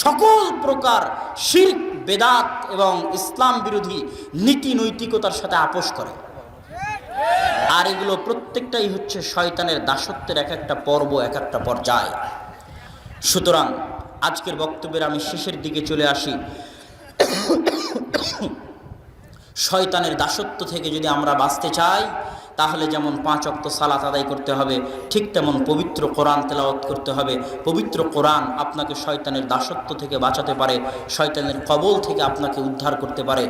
সকল প্রকার শিরক বেদাত এবং ইসলাম বিরোধী নীতি নৈতিকতার সাথে আপোষ করে। আর এগুলো প্রত্যেকটাই হচ্ছে শয়তানের দাসত্বের এক একটা পর্ব, এক একটা পর্যায়। সুতরাং আজকের বক্তব্যের আমি শেষের দিকে চলে আসি। শয়তানের দাসত্ব থেকে যদি আমরা বাঁচতে চাই, তাহলে যেমন 5 ওয়াক্ত সালাত আদায় করতে হবে, ঠিক তেমন পবিত্র কোরআন তেলাওয়াত করতে হবে। পবিত্র কোরআন আপনাকে শয়তানের দাসত্ব থেকে বাঁচাতে পারে, শয়তানের কবল থেকে আপনাকে উদ্ধার করতে পারে।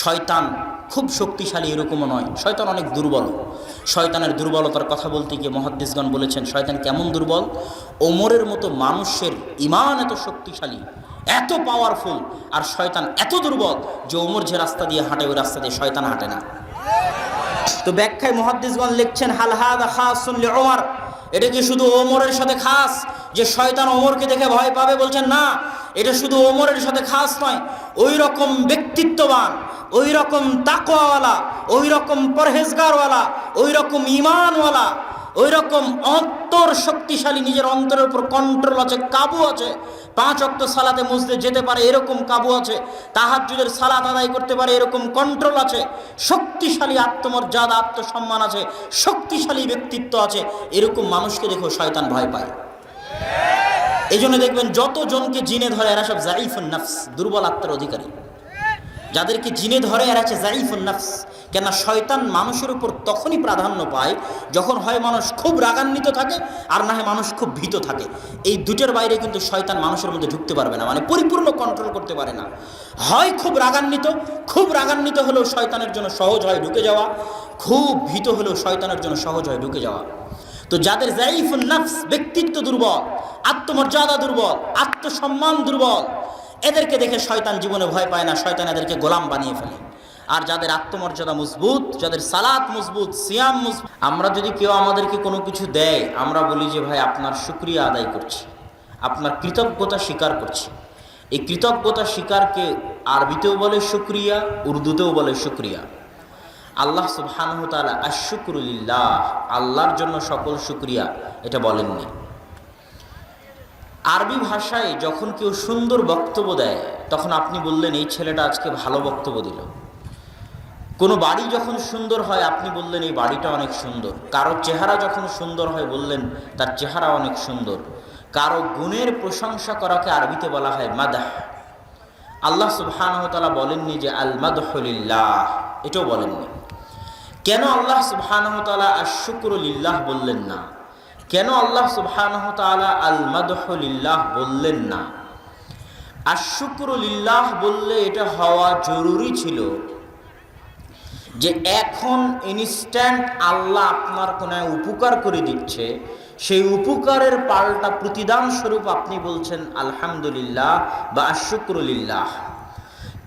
শয়তান খুব শক্তিশালী এরকমও নয়, শয়তান অনেক দুর্বল। শয়তানের দুর্বলতার কথা বলতে গিয়ে মুহাদ্দিসগণ বলেছেন, শয়তান কেমন দুর্বল? ওমরের মতো মানুষের ঈমান এত শক্তিশালী, এত পাওয়ারফুল, আর শয়তান এত দুর্বল যে ওমর যে রাস্তা দিয়ে হাঁটে ওই রাস্তা দিয়ে শয়তান হাঁটে না। তো ব্যাখ্যায় মুহাদ্দিসগণ লিখছেন, হাল হাদা খাসুন লিউমর, এটা কি শুধু ওমরের সাথে খাস যে শয়তান ওমরকে দেখে ভয় পাবে? বলছেন না, এটা শুধু ওমরের সাথে খাস নয়, ওই রকম ব্যক্তিত্ববান, ওই রকম তাকওয়াওয়ালা, ওই রকম পরহেজগারওয়ালা, ওই রকম ঈমানওয়ালা, ওই রকম অন্তর শক্তিশালী, নিজের অন্তরের উপর কন্ট্রোল আছে, কাবু আছে, 5 ওয়াক্ত সালাতে মসজিদে যেতে পারে এরকম কাবু আছে, তাহাজ্জুদের সালাত আদায় করতে পারে এরকম কন্ট্রোল আছে, শক্তিশালী আত্মমর্যাদা, আত্মসম্মান আছে, শক্তিশালী ব্যক্তিত্ব আছে, এরকম মানুষকে দেখো শয়তান ভয় পায়। এই জন্য দেখবেন যতজনকে জিনে ধরে এরা সব জাইফুন নফস, দুর্বল আত্মার অধিকারী। যাদেরকে জিনে ধরে এরা হচ্ছে জাইফুন নফস। কেন? শয়তান মানুষের উপর তখনই প্রাধান্য পায় যখন হয় মানুষ খুব রাগান্বিত থাকে, আর না হয় মানুষ খুব ভীত থাকে। এই দুটোর বাইরে কিন্তু শয়তান মানুষের মধ্যে ঢুকতে পারবে না, মানে পরিপূর্ণ কন্ট্রোল করতে পারে না। হয় খুব রাগান্বিত হলেও শয়তানের জন্য সহজ হয় ঢুকে যাওয়া, খুব ভীত হলেও শয়তানের জন্য সহজ হয় ঢুকে যাওয়া। তো যাদের জাইফুন নফস, ব্যক্তিত্ব দুর্বল, আত্মমর্যাদা দুর্বল, আত্মসম্মান দুর্বল, এদেরকে দেখে শয়তান জীবনে ভয় পায় না, শয়তান এদেরকে গোলাম বানিয়ে ফেলে। আর যাদের আত্মমর্যাদা মজবুত, যাদের সালাত মজবুত, সিয়াম মজবুত, আমরা যদি কেউ আমাদেরকে কোনো কিছু দেয়, আমরা বলি যে ভাই আপনার শুকরিয়া আদায় করছি, আপনার কৃতজ্ঞতা স্বীকার করছি। এই কৃতজ্ঞতা স্বীকারকে আরবিতেও বলে শুকরিয়া, উর্দুতেও বলে শুকরিয়া। আল্লাহ সুবহানাহু ওয়া তাআলা আশ-শুকরু লিল্লাহ, আল্লাহর জন্য সকল শুকরিয়া, এটা বলেননি। আরবি ভাষায় যখন কেউ সুন্দর বক্তব্য দেয়, তখন আপনি বললেন এই ছেলেটা আজকে ভালো বক্তব্য দিল। কোনো বাড়ি যখন সুন্দর হয়, আপনি বললেন এই বাড়িটা অনেক সুন্দর। কারো চেহারা যখন সুন্দর হয়, বললেন তার চেহারা অনেক সুন্দর। কারো গুণের প্রশংসা করাকে আরবিতে বলা হয় মাদাহ। আল্লাহ সুবহানাহু ওয়া তাআলা বলেননি যে আল মাদহু লিল্লাহ, এটাও বলেননি। কেন আল্লাহ সুবহানাহু ওয়া তাআলা আশ-শুকরু লিল্লাহ বললেন না? কেন আল্লাহ সুবহানাহু ওয়া তাআলা আল মাদহু লিল্লাহ বললেন না? আশ-শুকরু লিল্লাহ বললে এটা হওয়া জরুরি ছিল যে এখন ইনস্ট্যান্ট আল্লাহ আপনার কোনো উপকার করে দিচ্ছে, সেই উপকারের পাল্টা প্রতিদান স্বরূপ আপনি বলছেন আলহামদুলিল্লাহ বা আশ-শুকরু লিল্লাহ।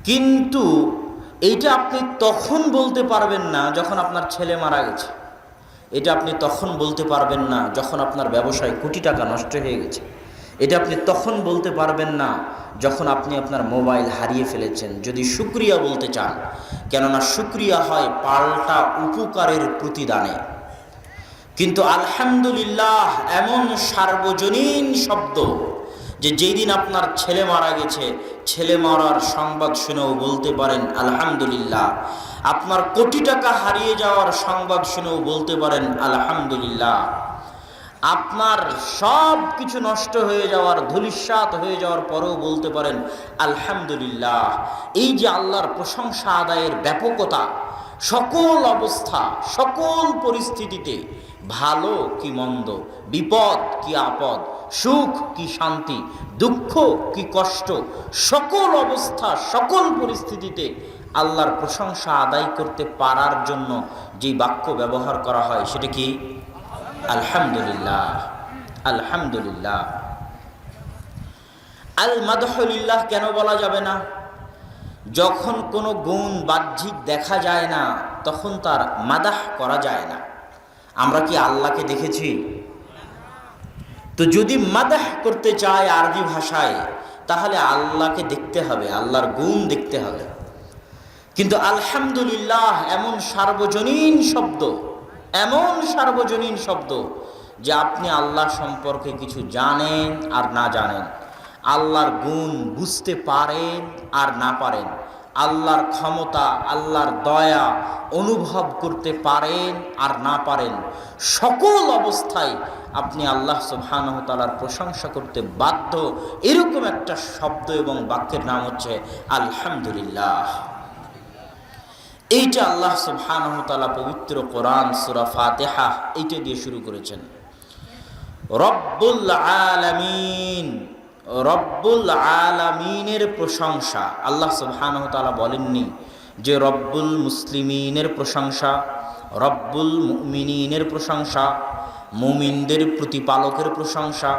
কিন্তু এইটা আপনি তখন বলতে পারবেন না যখন আপনার ছেলে মারা গেছে। এটা আপনি তখন বলতে পারবেন না যখন আপনার ব্যবসায় কোটি টাকা নষ্ট হয়ে গেছে। এটা আপনি তখন বলতে পারবেন না যখন আপনি আপনার মোবাইল হারিয়ে ফেলেছেন, যদি শুকরিয়া বলতে চান। কেননা শুকরিয়া হয় পাল্টা উপকারের প্রতিদানে। কিন্তু আলহামদুলিল্লাহ এমন সার্বজনীন শব্দ যে যেই দিন আপনার ছেলে মারা গেছে, ছেলে মরার সংবাদ শুনেও বলতে পারেন আলহামদুলিল্লাহ। আপনার কোটি টাকা হারিয়ে যাওয়ার সংবাদ শুনেও বলতে পারেন আলহামদুলিল্লাহ। আপনার সব কিছু নষ্ট হয়ে যাওয়ার, ধূলিসাৎ হয়ে যাওয়ার পরেও বলতে পারেন আলহামদুলিল্লাহ। এই যে আল্লাহর প্রশংসা আদায়ের ব্যাপকতা, সকল অবস্থা, সকল পরিস্থিতিতে, ভালো কি মন্দ, বিপদ কি আপদ, সুখ কি শান্তি, দুঃখ কি কষ্ট, সকল অবস্থা, সকল পরিস্থিতিতে আল্লাহর প্রশংসা আদায় করতে পারার জন্য যে বাক্য ব্যবহার করা হয় সেটা কি? আলহামদুলিল্লাহ। আলহামদুলিল্লাহ। আল মাদহু লিল্লাহ কেন বলা যাবে না? যখন কোনো গুণ বাহ্যিক দেখা যায় না, তখন তার মাদাহ করা যায় না। আমরা কি আল্লাহকে দেখেছি? তো যদি মাদাহ করতে চায় আরবি ভাষায়, তাহলে আল্লাহকে দেখতে হবে, আল্লাহর গুণ দেখতে হবে। কিন্তু আলহামদুলিল্লাহ এমন সার্বজনীন শব্দ, এমন সার্বজনীন শব্দ যে আপনি আল্লাহ সম্পর্কে কিছু জানেন আর না জানেন, আল্লাহর গুণ বুঝতে পারেন আর না পারেন, আল্লাহর ক্ষমতা, আল্লাহর দয়া অনুভব করতে পারেন আর না পারেন, সকল অবস্থায় আপনি আল্লাহ সুবহানাহু ওয়া তাআলার প্রশংসা করতে বাধ্য। এরকম একটা শব্দ এবং বাক্যের নাম হচ্ছে আলহামদুলিল্লাহ। এইটা আল্লাহ সুবহানাহু ওয়া তাআলা পবিত্র কোরআন সূরা ফাতিহা এইটা দিয়ে শুরু করেছেন। রব্বুল আলামিন, রব্বুল আলামিনের প্রশংসা। আল্লাহ সুবহানাহু ওয়া তাআলা বলেননি যে রব্বুল মুসলিমিনের প্রশংসা, রব্বুল মুমিনিনের প্রশংসা, মুমিনদের প্রতিপালকের প্রশংসা,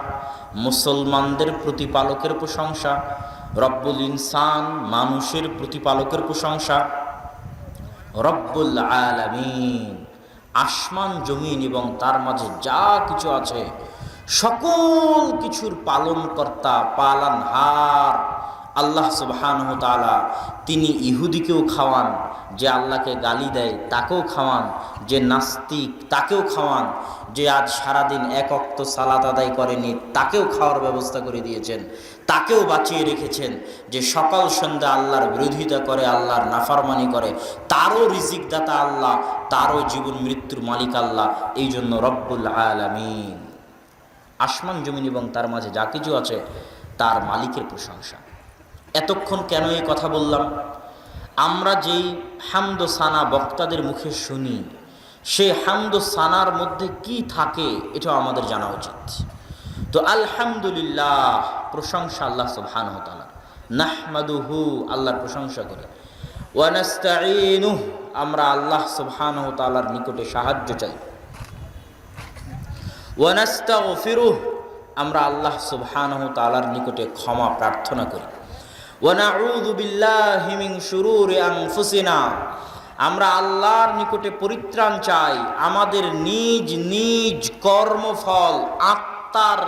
মুসলমানদের প্রতিপালকের প্রশংসা, রব্বুল ইনসান মানুষের প্রতিপালকের প্রশংসা, রব্বুল আলামিন আসমান জমিন এবং তার মাঝে যা কিছু আছে সকল কিছুর পালনকর্তা, পালনহার আল্লাহ সুবহানাহু ওয়া তাআলা। তিনি ইহুদিকেও খাওয়ান, যে আল্লাহকে গালি দেয় তাকেও খাওয়ান, যে নাস্তিক তাকেও খাওয়ান, যে আজ সারাদিন এক ওয়াক্ত সালাত আদায় করেনি তাকেও খাওয়ার ব্যবস্থা করে দিয়েছেন, তাকেও বাঁচিয়ে রেখেছেন। যে সকাল সন্ধ্যা আল্লাহর বিরোধিতা করে, আল্লাহর নাফরমানি করে, তারও রিজিক দাতা আল্লাহ, তারও জীবন মৃত্যুর মালিক আল্লাহ। এই জন্য রব্বুল আলামিন আসমান জমিন এবং তার মাঝে যা কিছু আছে তার মালিকের প্রশংসা। এতক্ষণ কেন এই কথা বললাম? আমরা যেই হামদ ও সানা বক্তাদের মুখে শুনি, সেই হামদ ও সানার মধ্যে কি থাকে এটাও আমাদের জানা উচিত। তো আলহামদুলিল্লাহ প্রশংসা আল্লাহ সুবহানাহু ওয়া তাআলা, নাহমাদুহু আল্লাহর প্রশংসা করি, ওয়া নাস্তাঈনুহু আমরা আল্লাহ সুবহানাহু ওয়া তাআলার নিকটে সাহায্য চাই, ওয়া নাস্তাগফিরুহু আমরা আল্লাহ সুবহানাহু ওয়া তাআলার নিকটে ক্ষমা প্রার্থনা করি, ওয়া নাউযু বিল্লাহি মিন শুরুরি আনফুসিনা আমরা আল্লাহর নিকটে পরিত্রাণ চাই আমাদের নিজ নিজ কর্মফল, আত্মার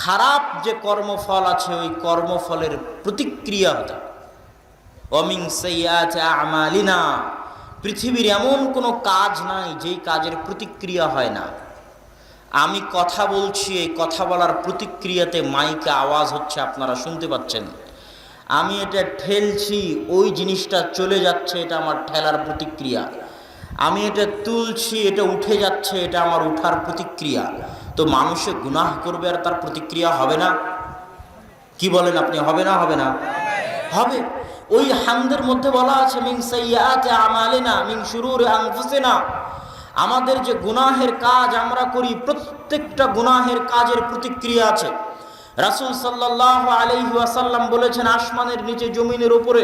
খারাপ যে কর্মফল আছে ওই কর্মফলের প্রতিক্রিয়া হতে। ওয়া মিন সাইয়্যাতি আমালিনা পৃথিবীর এমন কোনো কাজ নাই যেই কাজের প্রতিক্রিয়া হয় না। আমি কথা বলছি, এই কথা বলার প্রতিক্রিয়াতে মাইকে আওয়াজ হচ্ছে, আপনারা শুনতে পাচ্ছেন। আমি এটা ঠেলছি, ওই জিনিসটা চলে যাচ্ছে, এটা আমার ঠেলার প্রতিক্রিয়া। আমি এটা তুলছি, এটা উঠে যাচ্ছে, এটা আমার উঠার প্রতিক্রিয়া। তো মানুষে গুনাহ করবে আর তার প্রতিক্রিয়া হবে না? কি বলেন আপনি, হবে না? হবে না? হবে। ওই হামদের মধ্যে বলা আছে মিন সাইয়্যাতি আমালিনা মিন শুরুরি আনফুসিনা আমাদের যে গুনাহের কাজ আমরা করি, প্রত্যেকটা গুনাহের কাজের প্রতিক্রিয়া আছে। রাসূল সাল্লাল্লাহু আলাইহি ওয়াসাল্লাম বলেছেন, আসমানের নিচে জমিনের উপরে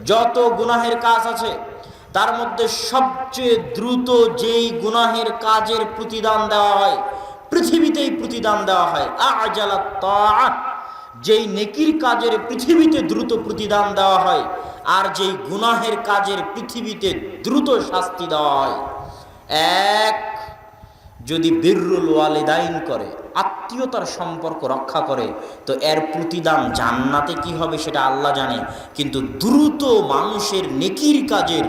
যত গুনাহের কাজ আছে তার মধ্যে সবচেয়ে দ্রুত যেই গুনাহের কাজের প্রতিদান দেওয়া হয়, পৃথিবীতেই প্রতিদান দেওয়া হয়, আজালাত তাআত যেই নেকির কাজের পৃথিবীতে দ্রুত প্রতিদান দেওয়া হয়, আর যেই গুনাহের কাজের পৃথিবীতে দ্রুত শাস্তি দেওয়া হয়। এক, যদি বিররুল ওয়ালিদাইন করে, আত্মীয়তার সম্পর্ক রক্ষা করে, তো এর প্রতিদান জান্নাতে কি হবে সেটা আল্লাহ জানে। কিন্তু দ্রুত মানুষের নেকির কাজের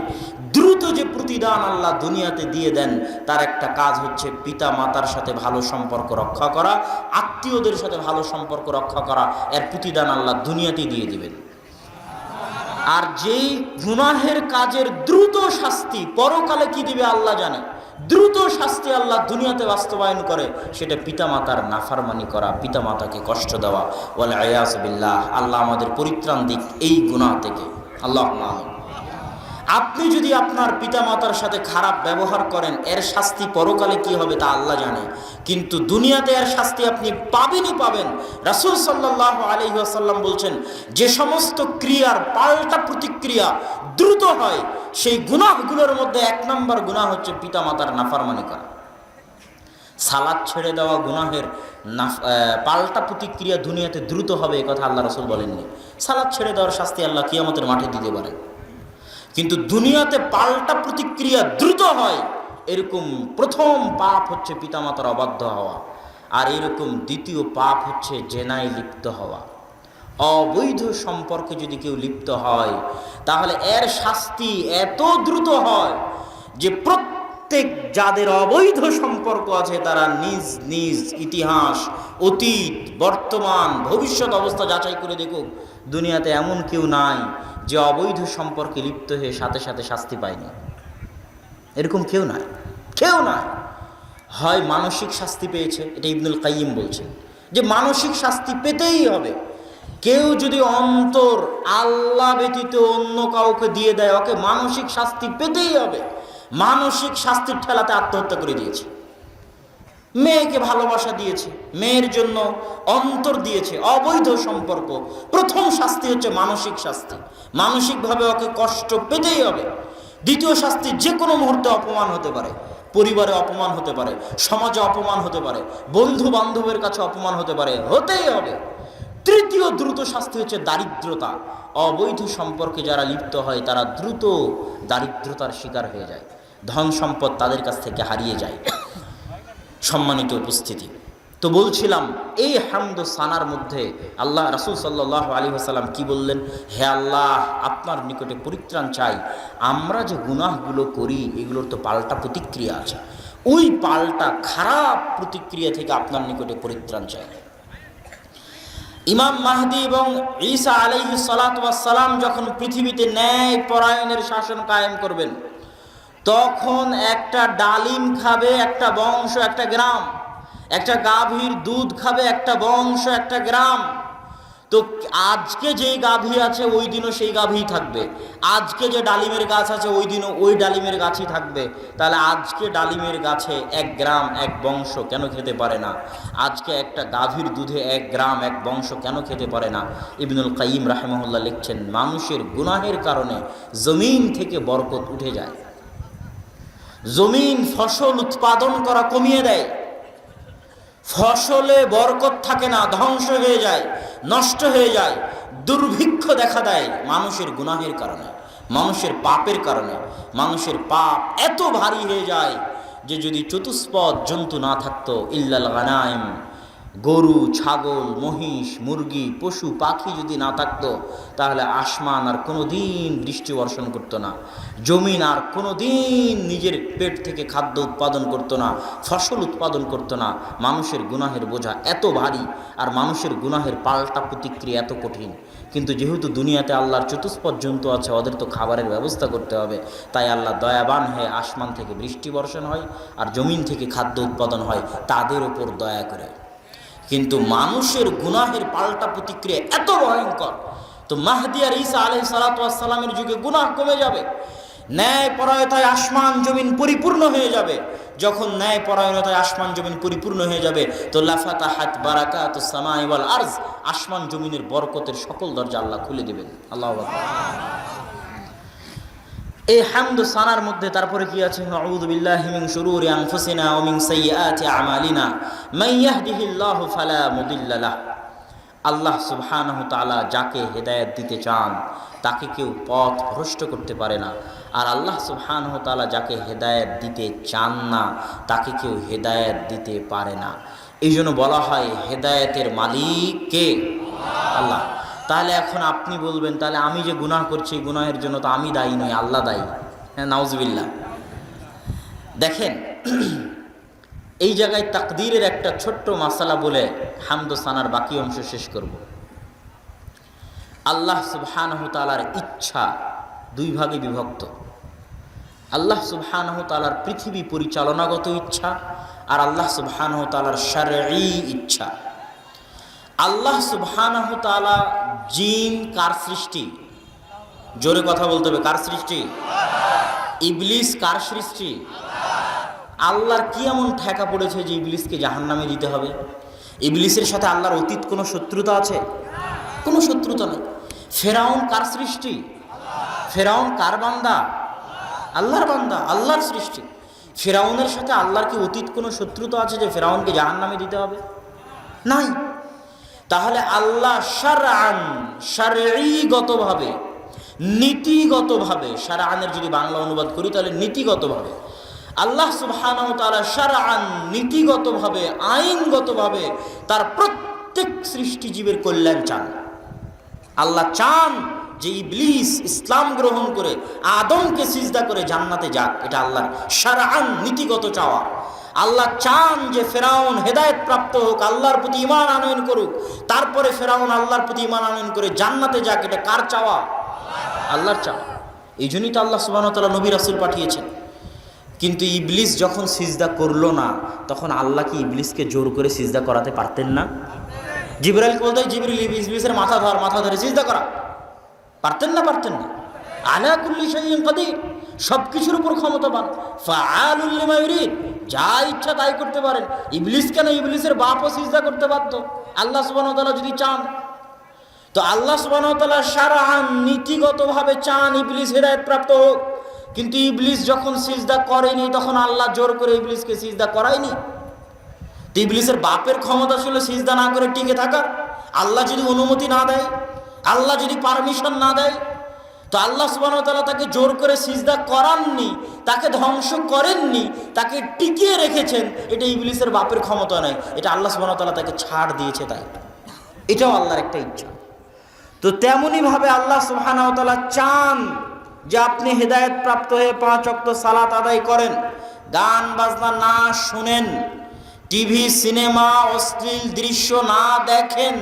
দ্রুত যে প্রতিদান আল্লাহ দুনিয়াতে দিয়ে দেন, তার একটা কাজ হচ্ছে পিতা মাতার সাথে ভালো সম্পর্ক রক্ষা করা, আত্মীয়দের সাথে ভালো সম্পর্ক রক্ষা করা। এর প্রতিদান আল্লাহ দুনিয়াতেই দিয়ে দিবেন। আর যেই গুনাহের কাজের দ্রুত শাস্তি পরকালে কি দিবে আল্লাহ জানে, দ্রুত শাস্তি আল্লাহ দুনিয়াতে বাস্তবায়ন করে, সেটা পিতামাতার নাফরমানি করা, পিতামাতাকে কষ্ট দেওয়া। ওয়াল ইয়াযু বিল্লাহ, আল্লাহ আমাদের পরিত্রাণ দিক এই গুনাহ থেকে। আল্লাহুম্মা আমিন। আপনি যদি আপনার পিতামাতার সাথে খারাপ ব্যবহার করেন, এর শাস্তি পরকালে কি হবে তা আল্লাহ জানে, কিন্তু দুনিয়াতে এর শাস্তি আপনি পাবেনই পাবেন। রাসূল সাল্লাল্লাহু আলাইহি ওয়াসাল্লাম বলছেন, যে সমস্ত ক্রিয়ার পাল্টা প্রতিক্রিয়া দ্রুত হয়, সেই গুনাহগুলোর মধ্যে এক নম্বর গুনাহ হচ্ছে পিতামাতার নাফরমানি করা। সালাত ছেড়ে দেওয়া গুনাহের পাল্টা প্রতিক্রিয়া দুনিয়াতে দ্রুত হবে, এই কথা আল্লাহ রাসূল বলেননি। সালাত ছেড়ে দেওয়ার শাস্তি আল্লাহ কিয়ামতের মাঠে দিতে পারে, কিন্তু দুনিয়াতে পাল্টা প্রতিক্রিয়া দ্রুত হয়। এরকম প্রথম পাপ হচ্ছে পিতামাতার অবাধ্য হওয়া, আর এরকম দ্বিতীয় পাপ হচ্ছে জেনায় লিপ্ত হওয়া। অবৈধ সম্পর্কে যদি কেউ লিপ্ত হয়, তাহলে এর শাস্তি এত দ্রুত হয় যে প্রত্যেক যাদের অবৈধ সম্পর্ক আছে তারা নিজ নিজ ইতিহাস, অতীত, বর্তমান, ভবিষ্যৎ অবস্থা যাচাই করে দেখুক, দুনিয়াতে এমন কেউ নাই যে অবৈধ সম্পর্কে লিপ্ত হয়ে সাথে সাথে শাস্তি পায়নি। এরকম কেউ নাই, কেউ নাই। হয় মানসিক শাস্তি পেয়েছে, এটা ইবনুল কাইয়িম বলছেন যে মানসিক শাস্তি পেতেই হবে। কেউ যদি অন্তর আল্লাহ ব্যতীত অন্য কাউকে দিয়ে দেয়, ওকে মানসিক শাস্তি পেতেই হবে। মানসিক শাস্তির ঠেলাতে আত্মহত্যা করে দিয়েছে। মেয়েকে ভালোবাসা দিয়েছে, মেয়ের জন্য অন্তর দিয়েছে, অবৈধ সম্পর্ক, প্রথম শাস্তি হচ্ছে মানসিক শাস্তি। মানসিকভাবে ওকে কষ্ট পেতেই হবে। দ্বিতীয় শাস্তি, যে কোনো মুহূর্তে অপমান হতে পারে, পরিবারে অপমান হতে পারে, সমাজে অপমান হতে পারে, বন্ধু বান্ধবের কাছে অপমান হতে পারে, হতেই হবে। তৃতীয় দ্রুত শাস্তি হচ্ছে দারিদ্রতা। অবৈধ সম্পর্কে যারা লিপ্ত হয় তারা দ্রুত দারিদ্রতার শিকার হয়ে যায়, ধন সম্পদ তাদের কাছ থেকে হারিয়ে যায়। সম্মানিত উপস্থিতি, তো বলছিলাম এই হামদ সানার মধ্যে আল্লাহ রাসূল সাল্লাল্লাহু আলাইহি ওয়াসাল্লাম কি বললেন? হে আল্লাহ, আপনার নিকটে পরিত্রাণ চাই, আমরা যে গুনাহগুলো করি এগুলোর তো পাল্টা প্রতিক্রিয়া আছে, ওই পাল্টা খারাপ প্রতিক্রিয়া থেকে আপনার নিকটে পরিত্রাণ চাই। ইমাম মাহদী এবং ঈসা আলাইহিস সালাতু ওয়াস সালাম যখন পৃথিবীতে ন্যায় পরায়ণের শাসন কায়েম করবেন, তখন একটা ডালিম খাবে একটা বংশ, একটা গ্রাম, একটা গাভীর দুধ খাবে একটা বংশ, একটা গ্রাম। তো আজকে যেই গাভী আছে ওই দিনও সেই গাভীই থাকবে, আজকে যে ডালিমের গাছ আছে ওই দিনও ওই ডালিমের গাছই থাকবে। তাহলে আজকে ডালিমের গাছে এক গ্রাম এক বংশ কেন খেতে পারে না? আজকে একটা গাভীর দুধে এক গ্রাম এক বংশ কেন খেতে পারে না? ইবনুল কাইয়িম রাহিমাহুল্লাহ লিখছেন, মানুষের গুনাহের কারণে জমিন থেকে বরকত উঠে যায়, জমিন ফসল উৎপাদন করা কমিয়ে দেয়, ফসলে বরকত থাকে না, ধ্বংস হয়ে যায়, নষ্ট হয়ে যায়, দুর্ভিক্ষ দেখা দেয় মানুষের গুনাহের কারণে, মানুষের পাপের কারণে। মানুষের পাপ এত ভারী হয়ে যায় যে যদি চতুষ্পদ জন্তু না থাকতো, ইল্লাল গানাইম, গরু, ছাগল, মহিষ, মুরগি, পশু পাখি যদি না থাকতো, তাহলে আসমান আর কোনো দিন বৃষ্টি বর্ষণ করতো না, জমিন আর কোনো দিন নিজের পেট থেকে খাদ্য উৎপাদন করতো না, ফসল উৎপাদন করতো না। মানুষের গুনাহের বোঝা এত ভারী, আর মানুষের গুনাহের পাল্টা প্রতিক্রিয়া এত কঠিন। কিন্তু যেহেতু দুনিয়াতে আল্লাহর চতুষ্পদ জন্তু আছে, ওদের তো খাবারের ব্যবস্থা করতে হবে, তাই আল্লাহ দয়াবান হয়ে আসমান থেকে বৃষ্টি বর্ষণ হয় আর জমিন থেকে খাদ্য উৎপাদন হয়, তাদের ওপর দয়া করে। কিন্তু মানুষের গুনাহের পাল্টা প্রতিক্রিয়া এত ভয়ঙ্কর। তো মাহদী আর ঈসা আলাইহিস সালাতু ওয়াস সালামের যুগে গুনাহ কমে যাবে, ন্যায় পরায়ণতায় আসমান জমিন পরিপূর্ণ হয়ে যাবে। যখন ন্যায় পরায়ণতায় আসমান জমিন পরিপূর্ণ হয়ে যাবে, তো লাফাতাহাত বারাকাতুস সামাই ওয়াল আরজ, আসমান জমিনের বরকতের সকল দরজা আল্লাহ খুলে দিবেন। আল্লাহু আকবার। এই হামদ সানার মধ্যে তারপরে কি আছে? আউযু বিল্লাহি মিন শুরুরি আনফুসিনা ওয়া মিন সাইয়্যাতি আমালিনা মান ইয়াহদিহিল্লাহু ফালা মুদিল্লা লাহ। আল্লাহ সুবহানাহু তাআলা যাকে হেদায়েত দিতে চান তাকে কেউ পথ ভ্রষ্ট করতে পারে না, আর আল্লাহ সুবহানাহু তাআলা যাকে হেদায়েত দিতে চান না তাকে কেউ হেদায়েত দিতে পারে না। এই জন্য বলা হয় হেদায়েতের মালিক কে? আল্লাহ। তাহলে এখন আপনি বলবেন, তাহলে আমি যে গুনাহ করছি গুনাহের জন্য তো আমি দায়ী নই, আল্লাহ দায়ী। হ্যাঁ, নাউজুবিল্লাহ। দেখেন, এই জায়গায় তাকদীরের একটা ছোট্ট মাসালা বলে হামদ সানার বাকি অংশ শেষ করব। আল্লাহ সুবহানাহু তাআলার ইচ্ছা দুই ভাগে বিভক্ত। আল্লাহ সুবহানাহু তাআলার পৃথিবী পরিচালনাগত ইচ্ছা আর আল্লাহ সুবহানাহু তাআলার শারঈ ইচ্ছা। আল্লাহ সুবহানাহু তাআলা জিন কার সৃষ্টি? জোরে কথা বলতে হবে, কার সৃষ্টি? ইবলিস কার সৃষ্টি? আল্লাহর কি এমন ঠেকা পড়েছে যে ইবলিসকে জাহান্নামে দিতে হবে? ইবলিসের সাথে আল্লাহর অতীত কোনো শত্রুতা আছে? কোনো শত্রুতা নেই। ফেরাউন কার সৃষ্টি? ফেরাউন কার বান্দা? আল্লাহর বান্দা, আল্লাহর সৃষ্টি। ফেরাউনের সাথে আল্লাহর কি অতীত কোনো শত্রুতা আছে যে ফেরাউনকে জাহান্নামে দিতে হবে? নাই। তাহলে আল্লাহ শারআন, শারঈগতভাবে, নীতিগতভাবে, শারআনের যদি বাংলা অনুবাদ করি তাহলে নীতিগতভাবে আল্লাহ সুবহানাহু ওয়া তাআলা শারআন, নীতিগতভাবে, আইনগতভাবে তার প্রত্যেক সৃষ্টিজীবের কল্যাণ চান। আল্লাহ চান যে ইবলিস ইসলাম গ্রহণ করে আদমকে সিজদা করে জান্নাতে যাক, এটা আল্লাহর শারআন নীতিগত চাওয়া। আল্লাহ চান যে ফেরাউন হেদায়েত প্রাপ্ত হোক, আল্লাহর প্রতি ঈমান আনয়ন করুক, তারপরে ফেরাউন আল্লাহর প্রতি ঈমান আনয়ন করে জান্নাতে যাক, এটা কার চাওয়া? আল্লাহর চাওয়া। এই জন্যই তো আল্লাহ সুবহানাহু ওয়া তাআলা নবী রাসূল পাঠিয়েছেন। কিন্তু ইবলিস যখন সিজদা করলো না, তখন আল্লাহ কি ইবলিসকে জোর করে সিজদা করাতে পারতেন না? জিবরাইলকে বলতে, জিবরিল ইবলিসের মাথা ধর, মাথা ধরে সিজদা করা, পারতেন না? পারতেন না। আলা কুল্লি শাইইন কাদির, সবকিছুর উপর ক্ষমতাবান, ফাআলুল লিমা ইউরিদ, যা ইচ্ছা তাই করতে পারেন। ইবলিস কেন? ইবলিসের বাপও সিজদা করতে পারতো আল্লাহ সুবহানাহু ওয়া তাআলা যদি চান। তো আল্লাহ সুবহানাহু ওয়া তাআলা শারআন নীতিগতভাবে চান ইবলিস হেদায়েত প্রাপ্ত হোক, কিন্তু ইবলিস যখন সিজদা করেনি তখন আল্লাহ জোর করে ইবলিসকে সিজদা করায়নি। তো ইবলিসের বাপের ক্ষমতা ছিল সিজদা না করে টিকে থাকার। আল্লাহ যদি অনুমতি না দেয়, আল্লাহ যদি পারমিশন না দেয়, তো আল্লাহ সুবহানাহু ওয়া তাআলা তাকে জোর করে সিজদা করাননি, তাকে ধ্বংস করেননি, তাকে টিকিয়ে রেখেছেন। এটা ইবলিসের বাপের ক্ষমতা নয়, এটা আল্লাহ সুবহানাহু ওয়া তাআলা তাকে ছাড় দিয়েছে, তাই এটাও আল্লাহর একটা ইচ্ছা। তো তেমনি ভাবে আল্লাহ সুবহানাহু ওয়া তাআলা চান যে আপনি হেদায়েত প্রাপ্ত হয়ে 5 ওয়াক্ত সালাত আদায় করেন, গান বাজনা না শুনেন, টিভি সিনেমা অশ্লীল দৃশ্য না দেখেন।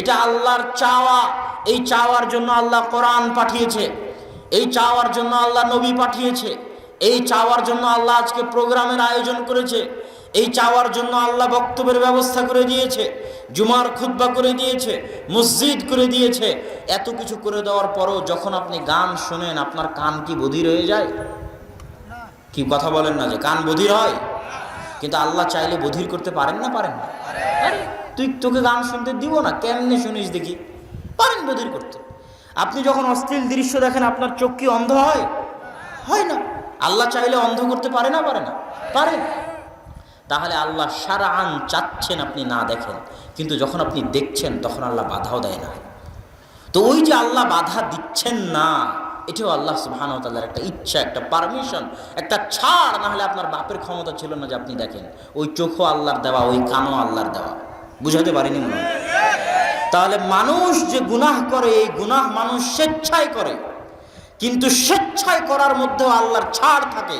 এটা আল্লাহর চাওয়া। এই চাওয়ার জন্য আল্লাহ কোরআন পাঠিয়েছে, এই চাওয়ার জন্য আল্লাহ নবী পাঠিয়েছে, এই চাওয়ার জন্য আল্লাহ আজকে প্রোগ্রামের আয়োজন করেছে, এই চাওয়ার জন্য আল্লাহ বক্তব্যের ব্যবস্থা করে দিয়েছে, জুমার খুতবা করে দিয়েছে, মসজিদ করে দিয়েছে। এত কিছু করে দেওয়ার পরও যখন আপনি গান শোনেন, আপনার কান কি বধির হয়ে যায়? কি কথা বলেন না যে কান বধির হয়? কিন্তু আল্লাহ চাইলে বধির করতে পারেন না? পারেন না? তোকে গান শুনতে দিব না, কেমনে শুনিস দেখি? পারেন বধির করতে। আপনি যখন অশ্লীল দৃশ্য দেখেন, আপনার চোখ কি অন্ধ হয়? হয় না। আল্লাহ চাইলে অন্ধ করতে পারে না? পারে না? পারে। তাহলে আল্লাহ শারআন চাচ্ছেন আপনি না দেখেন, কিন্তু যখন আপনি দেখছেন তখন আল্লাহ বাধাও দেয় না। তো ওই যে আল্লাহ বাধা দিচ্ছেন না, এটাও আল্লাহ সুবহানাহু ওয়া তাআলার একটা ইচ্ছা, একটা পারমিশন, একটা ছাড়। না হলে আপনার বাপের ক্ষমতা ছিল না যে আপনি দেখেন। ওই চোখও আল্লাহর দেওয়া, ওই কানও আল্লাহর দেওয়া। বুঝাতে পারিনি মনে হয়? তাহলে মানুষ যে গুনাহ করে, এই গুনাহ মানুষ স্বেচ্ছায় করে, কিন্তু স্বেচ্ছায় করার মধ্যেও আল্লাহর ছাড় থাকে,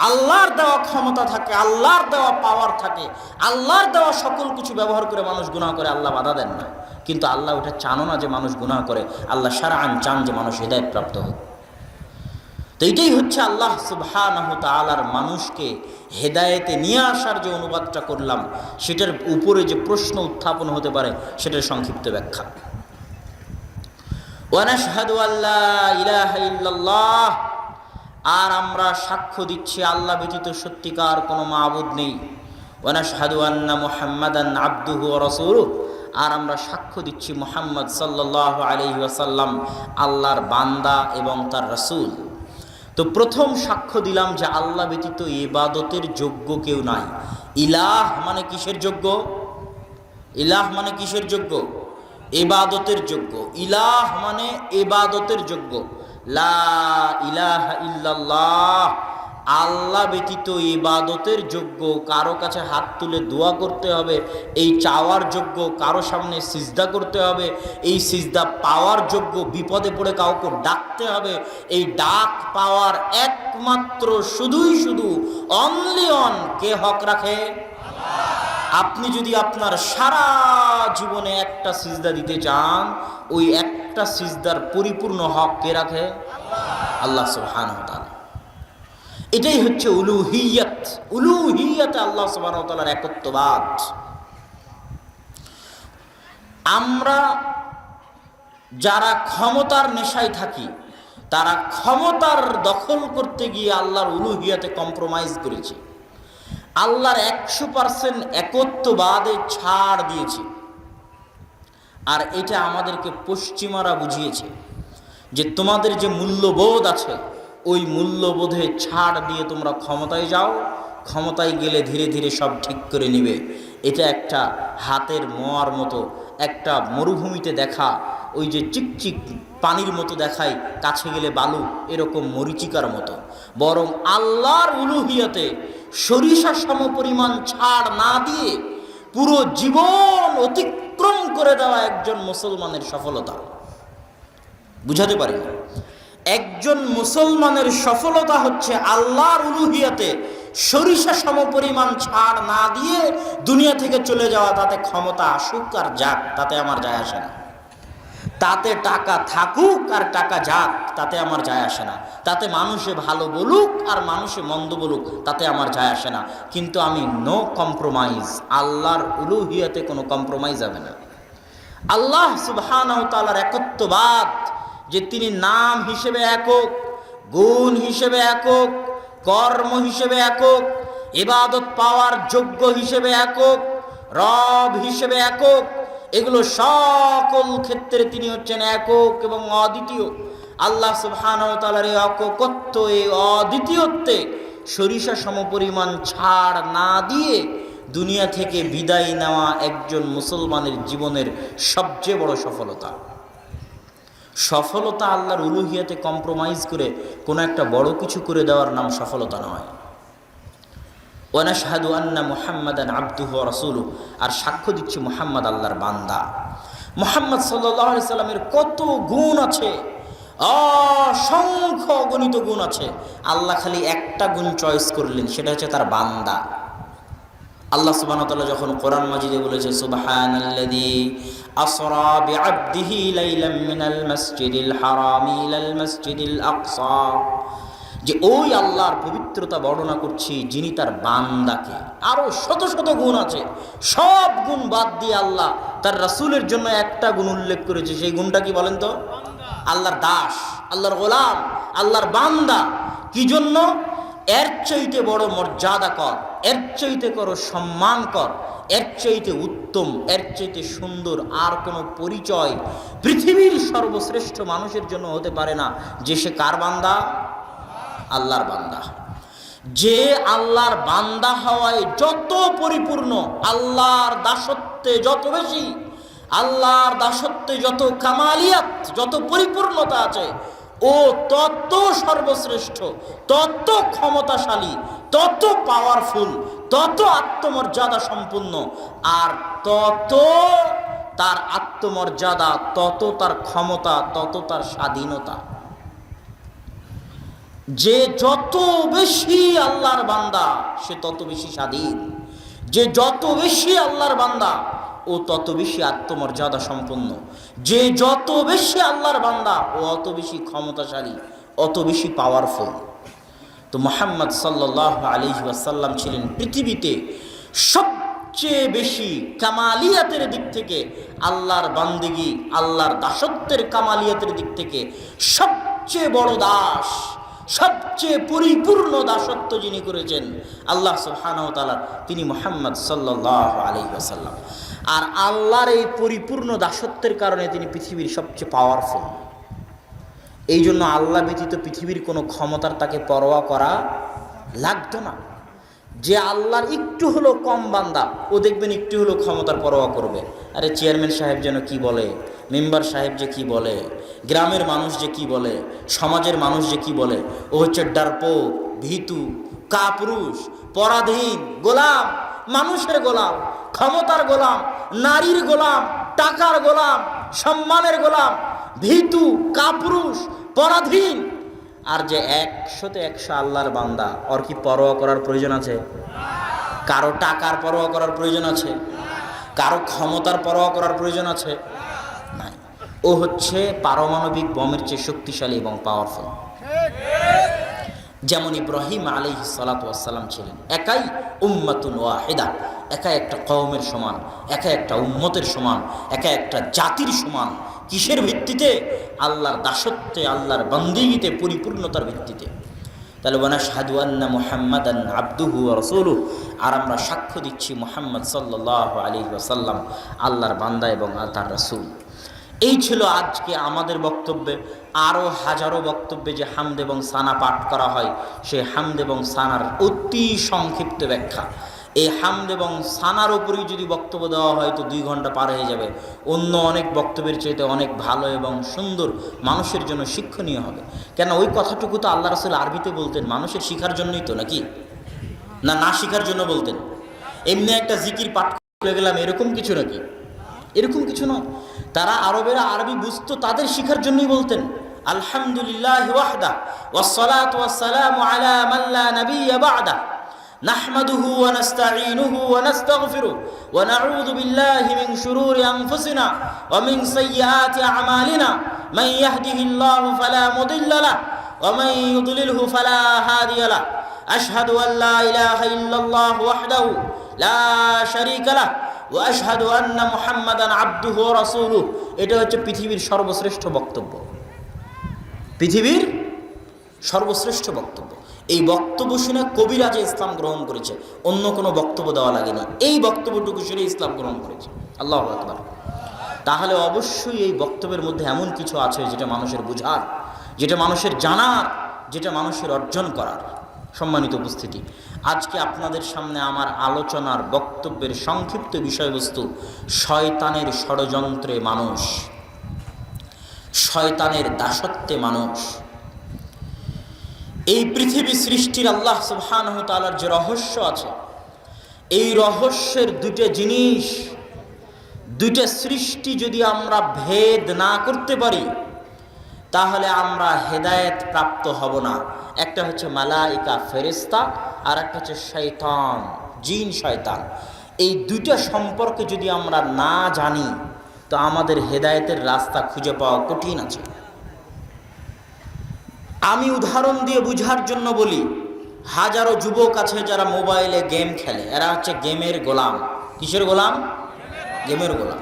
আল্লাহর দেওয়া ক্ষমতা থাকে, আল্লাহর দেওয়া পাওয়ার থাকে, আল্লাহর দেওয়া সকল কিছু ব্যবহার করে মানুষ গুনাহ করে, আল্লাহ বাধা দেন না। কিন্তু আল্লাহ ওটা চানো না যে মানুষ গুনাহ করে, আল্লাহ শারআন চান যে মানুষ হেদায়েত প্রাপ্ত হোক। তো এটাই হচ্ছে আল্লাহ সুবহানাহু তাআলার মানুষকে হেদায়েতে নিয়ে আসার যে অনুবাদটা করলাম, সেটার উপরে যে প্রশ্ন উত্থাপন হতে পারে সেটার সংক্ষিপ্ত ব্যাখ্যা। ওয়া নাশহাদু আল্লা ইলাহা ইল্লাল্লাহ, আর আমরা সাক্ষ্য দিচ্ছি আল্লাহ ব্যতীত সত্যিকার কোনো মাবুদ নেই। ওয়া নাশহাদু আন্না মুহাম্মাদান আবদুহু ওয়া রাসূলুহু, আর আমরা সাক্ষ্য দিচ্ছি মুহাম্মদ সাল্লাল্লাহু আলাইহি ওয়াসাল্লাম আল্লাহর বান্দা এবং তার রাসূল। তো প্রথম সাক্ষ্য দিলাম যে আল্লাহ ব্যতীত ইবাদতের যোগ্য কেউ নাই। ইলাহ মানে কিসের যোগ্য? ইলাহ মানে কিসের যোগ্য? ইবাদতের যোগ্য। ইলাহ মানে ইবাদতের যোগ্য। লা ইলাহা ইল্লাল্লাহ, আল্লাহ ব্যতীত ইবাদতের যোগ্য, কারো কাছে হাত তুলে দোয়া করতে হবে, এই চাওয়ার যোগ্য, কারো সামনে সিজদা করতে হবে, এই সিজদা পাওয়ার যোগ্য, বিপদে পড়ে কাউকে ডাকতে হবে, এই ডাক পাওয়ার একমাত্র শুধুই শুধু অনলি অন কে হক রাখে? আপনি যদি আপনার সারা জীবনে একটা সিজদা দিতে চান, ওই একটা সিজদার পরিপূর্ণ হক কে রাখে? আল্লাহ সুবহানাহু ওয়া তাআলা। এটাই হচ্ছে উলুহিয়ত। উলুহিয়তে আল্লাহ সুবহানাহু ওয়া তাআলার একত্ববাদ। আমরা যারা ক্ষমতার নেশায় থাকি, তারা ক্ষমতার দখল করতে গিয়ে আল্লাহর উলুহিয়তে কম্প্রোমাইজ করেছি, আল্লাহর 100% একত্ববাদে ছাড় দিয়েছি। আর এটা আমাদেরকে পশ্চিমারা বুঝিয়েছে যে তোমাদের যে মূল্যবোধ আছে, ওই মূল্যবোধে ছাড় দিয়ে তোমরা ক্ষমতায় যাও, ক্ষমতায় গেলে ধীরে ধীরে সব ঠিক করে নিবে। এটা একটা হাতের মোয়ার মতো, একটা মরুভূমিতে দেখা ওই যে চিকচিক পানির মতো দেখায়, কাছে গেলে বালু, এরকম মরিচিকার মতো। বরং আল্লাহর উলুহিয়তে সরিষা সমপরিমাণ ছাড় না দিয়ে পুরো জীবন অতিক্রম করে দেওয়া একজন মুসলমানের সফলতা। বুঝাতে পারি না। একজন মুসলমানের সফলতা হচ্ছে আল্লাহর উলুহিয়াতে সরিষা সমপরিমাণ ছাড় না দিয়ে দুনিয়া থেকে চলে যাওয়া। তাতে ক্ষমতা আসুক আর যাক, তাতে আমার যায় আসে না। তাতে টাকা থাকুক আর টাকা যাক, তাতে আমার যায় আসে না। তাতে মানুষে ভালো বলুক আর মানুষে মন্দ বলুক, তাতে আমার যায় আসে না। কিন্তু আমি নো কম্প্রোমাইজ, আল্লাহর উলুহিয়াতে কোনো কম্প্রোমাইজ হবে না। আল্লাহ সুবহানাহু ওয়া তাআলার একত্ববাদ, যে তিনি নাম হিসেবে একক, গুণ হিসেবে একক, কর্ম হিসেবে একক, ইবাদত পাওয়ার যোগ্য হিসেবে একক, রব হিসেবে একক, এগুলো সকল ক্ষেত্রে তিনি হচ্ছেন একক এবং অদ্বিতীয়। আল্লাহ সুবহানাহু ওয়া তাআলার এই একত্ব, এই অদ্বিতীয়ত্বে সরিষা সমপরিমাণ ছাড় না দিয়ে দুনিয়া থেকে বিদায় নেওয়া একজন মুসলমানের জীবনের সবচেয়ে বড় সফলতা। সফলতা আল্লাহর উলুহিয়াতে কম্প্রোমাইজ করে কোনো একটা বড় কিছু করে দেওয়ার নাম সফলতা নয়। ওয়া নাশহাদু আন্না মুহাম্মাদান আবদুহু ওয়া রাসূলুহু, আর সাক্ষ্য দিচ্ছি মুহাম্মদ আল্লাহর বান্দা। মুহাম্মদ সাল্লাল্লাহু আলাইহি সাল্লামের কত গুণ আছে, অসংখ্য অগণিত গুণ আছে। আল্লাহ খালি একটা গুণ চয়েস করলেন, সেটা হচ্ছে তার বান্দা। আল্লাহ সুবহানাহু ওয়া তাআলা যখন কোরআন মাজিদে বলেছে সুবহানাল্লাযী আসরা বিআবদিহি লাইলাম মিনাল মাসজিদিল হারামি ইলাল মাসজিদিল আকসা, যে ওই আল্লাহর পবিত্রতা বর্ণনা করছি যিনি তার বান্দাকে, আরো শত শত গুণ আছে, সব গুণ বাদ দিয়ে আল্লাহ তার রাসূলের জন্য একটা গুণ উল্লেখ করেছে। সেই গুণটা কি বলেন তো? আল্লাহর দাস, আল্লাহর গোলাম, আল্লাহর বান্দা। কি জন্য? এর চাইতে বড় মর্যাদা কর, এর চাইতে করো সম্মান কর, এর চাইতে উত্তম, এর চাইতে সুন্দর আর কোনো পরিচয় পৃথিবীর সর্বশ্রেষ্ঠ মানুষের জন্য হতে পারে না, যে সে কার বান্দা? আল্লাহর বান্দা। যে আল্লাহর বান্দা হওয়ায় যত পরিপূর্ণ, আল্লাহর দাসত্বে যত বেশি, আল্লাহর দাসত্বে যত কামালিয়াত, যত পরিপূর্ণতা আছে, ও তত সর্বশ্রেষ্ঠ, তত ক্ষমতাশালী, তত পাওয়ারফুল, তত আত্মমর্যাদা সম্পূর্ণ, আর তত তার আত্মমর্যাদা, তত তার ক্ষমতা, তত তার স্বাধীনতা। যে যত বেশি আল্লাহর বান্দা, সে তত বেশি স্বাধীন। যে যত বেশি আল্লাহর বান্দা, ও তত বেশি আত্মমর্যাদা সম্পন্ন। যে যত বেশি আল্লাহর বান্দা, ও অত বেশি ক্ষমতাশালী, অত বেশি পাওয়ারফুল। তো মুহাম্মদ সাল্লাল্লাহু আলাইহি ওয়াসাল্লাম ছিলেন পৃথিবীতে সবচেয়ে বেশি কামালিয়াতের দিক থেকে, আল্লাহর বান্দিগি, আল্লাহর দাসত্বের কামালিয়াতের দিক থেকে সবচেয়ে বড় দাস, সবচেয়ে পরিপূর্ণ দাসত্ব যিনি করেছেন আল্লাহ সুবহানাহু ওয়া তাআলা, তিনি মুহাম্মদ সাল্লাল্লাহু আলাইহি ওয়াসাল্লাম। আর আল্লাহর এই পরিপূর্ণ দাসত্বের কারণে তিনি পৃথিবীর সবচেয়ে পাওয়ারফুল। এই জন্য আল্লাহ ব্যতীত পৃথিবীর কোনো ক্ষমতার তাকে পরোয়া করা লাগতো না। যে আল্লাহর একটু হলো কম বান্দা, ও দেখবেন একটু হলো ক্ষমতার পরোয়া করবে। আরে চেয়ারম্যান সাহেব যেন কি বলে, মেম্বার সাহেব যে কি বলে, গ্রামের মানুষ যে কি বলে, সমাজের মানুষ যে কি বলে, ও হচ্ছে ডারপোক, ভীতু, কাপুরুষ, পরাধীন, গোলাম, মানুষের গোলাম, ক্ষমতার গোলাম, নারীর গোলাম, টাকার গোলাম, সম্মানের গোলাম, ভীতু, কাপুরুষ, পরাধীন। আর যে 100তে 100 আল্লাহর বান্দা, ওর কি পরোয়া করার প্রয়োজন আছে? কারো টাকার পরোয়া করার প্রয়োজন আছে? কারো ক্ষমতার পরোয়া করার প্রয়োজন আছে? নাই। ও হচ্ছে পারমাণবিক বোমের চেয়ে শক্তিশালী এবং পাওয়ারফুল। যেমন ইব্রাহিম আলাইহিস সালাতু ওয়াস সালাম ছিলেন একাই উম্মাতুন ওয়াহিদা, একা একটা কওমের সমান, একা একটা উম্মতের সমান, একা একটা জাতির সমান। কিসের ভিত্তিতে? আল্লাহর দাসত্বে, আল্লাহর বান্দিগিতে, পরিপূর্ণতার ভিত্তিতে। তাহলে ওয়া নাশহাদু আন্না মুহাম্মাদান আবদুহু ওয়া রাসূলুহু, আর আমরা সাক্ষ্য দিচ্ছি মুহাম্মদ সাল্লাল্লাহু আলাইহি ওয়াসাল্লাম আল্লাহর বান্দা এবং তার রাসূল। এই ছিল আজকে আমাদের বক্তব্যে। আরও হাজারো বক্তব্যে যে হামদ এবং সানা পাঠ করা হয়, সেই হামদ এবং সানার অতি সংক্ষিপ্ত ব্যাখ্যা। এই হামদ এবং সানার উপরেই যদি বক্তব্য দেওয়া হয় তো 2 ঘন্টা পার হয়ে যাবে। অন্য অনেক বক্তব্যের চাইতে অনেক ভালো এবং সুন্দর, মানুষের জন্য শিক্ষণীয় হবে। কেন ওই কথাটুকু তো আল্লাহ রাসূল আরবিতে বলতেন, মানুষের শিখার জন্যই তো, নাকি না? না শিখার জন্য বলতেন? এমনি একটা জিকির পাঠ করে গেলাম এরকম কিছু নাকি? এরকম কিছু নয়। তারা আরবেরা আরবি বুঝতো, তাদের শিখার জন্যই বলতেন আলহামদুলিল্লাহি ওয়াহদা ওয়াসসালাতু ওয়াসসালামু আলা মান লা নাবিয়্যা বা'দা নাহমাদুহু ওয়া নাস্তাঈনুহু ওয়া নাস্তাগফিরুহু ওয়া নাউযু বিল্লাহি মিন শুরুরি আনফুসিনা ওয়া মিন সাইয়্যাতি আ'মালিনা মান ইয়াহদিহিল্লাহু ফালা মুদিল্লা লাহু ওয়া মান ইউদ্লিলহু ফালা হাদিয়া লাহু আশহাদু আল লা ইলাহা ইল্লাল্লাহু ওয়াহদাহু লা শারীকা লাহু ওয়া আশহাদু আন্না মুহাম্মাদান আবদুহু ওয়া রাসূলুহু। এটা হচ্ছে পৃথিবীর সর্বশ্রেষ্ঠ বক্তব্য, পৃথিবীর সর্বশ্রেষ্ঠ বক্তব্য। এই বক্তব্য শুনে কবিরাজে ইসলাম গ্রহণ করেছে, অন্য কোনো বক্তব্য দেওয়া লাগেনি, এই বক্তব্যটুকু শুনে ইসলাম গ্রহণ করেছে। আল্লাহু আকবার। তাহলে অবশ্যই এই বক্তব্যের মধ্যে এমন কিছু আছে যেটা মানুষের বুঝার, যেটা মানুষের জানার, যেটা মানুষের অর্জন করার। সম্মানিত উপস্থিতি, আজকে আপনাদের সামনে আমার আলোচনার বক্তব্যের সংক্ষিপ্ত বিষয়বস্তু শয়তানের ষড়যন্ত্রে মানুষ, শয়তানের দাসত্বে মানুষ। এই পৃথিবী সৃষ্টির আল্লাহ সুবহানাহু ওয়া তাআলার যে রহস্য আছে, এই রহস্যের দুটো জিনিস, দুটো সৃষ্টি যদি আমরা ভেদ না করতে পারি তাহলে আমরা হেদায়েত প্রাপ্ত হব না। একটা হচ্ছে মালাইকা ফেরেশতা, আর একটা হচ্ছে শয়তান, জিন শয়তান। এই দুটো সম্পর্কে যদি আমরা না জানি তো আমাদের হেদায়েতের রাস্তা খুঁজে পাওয়া কঠিন আছে। আমি উদাহরণ দিয়ে বুঝার জন্য বলি, হাজারো যুবক আছে যারা মোবাইলে গেম খেলে, এরা হচ্ছে গেমের গোলাম। কিসের গোলাম? গেমের গোলাম।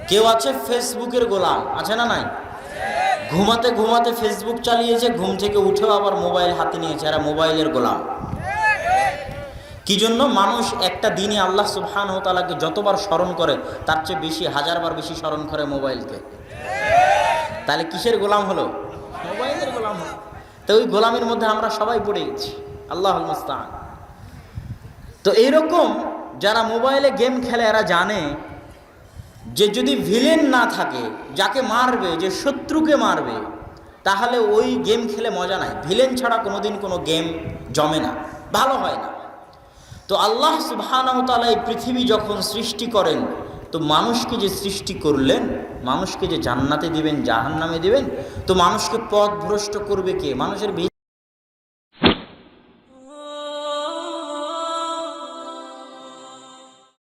কেউ আছে ফেসবুকের গোলাম, আছে না নাই? ঘুমাতে ঘুমাতে ফেসবুক চালিয়েছে, ঘুম থেকে উঠেও আবার মোবাইল হাতে নিয়েছে, এরা মোবাইলের গোলাম। কি জন্য? মানুষ একটা দিনে আল্লাহ সুবহানাহু ওয়া তাআলাকে যতবার স্মরণ করে তার চেয়ে বেশি, হাজারবার বেশি স্মরণ করে মোবাইলকে। তাহলে কিসের গোলাম হলো? মোবাইলের গোলাম হলো। তো ওই গোলামের মধ্যে আমরা সবাই পড়ে গেছি, আল্লাহুল মুস্তাআন। তো এইরকম যারা মোবাইলে গেম খেলে এরা জানে যে যদি ভিলেন না থাকে, যাকে মারবে, যে শত্রুকে মারবে, তাহলে ওই গেম খেলে মজা নাই। ভিলেন ছাড়া কোনোদিন কোনো গেম জমে না, ভালো হয় না। তো আল্লাহ সুবহানাহু ওয়া তাআলা এই পৃথিবী যখন সৃষ্টি করেন, তো মানুষকে যে সৃষ্টি করলেন, মানুষকে যে জান্নাতে দিবেন জাহান্নামে দিবেন, তো মানুষকে পথভ্রষ্ট করবে কে? মানুষের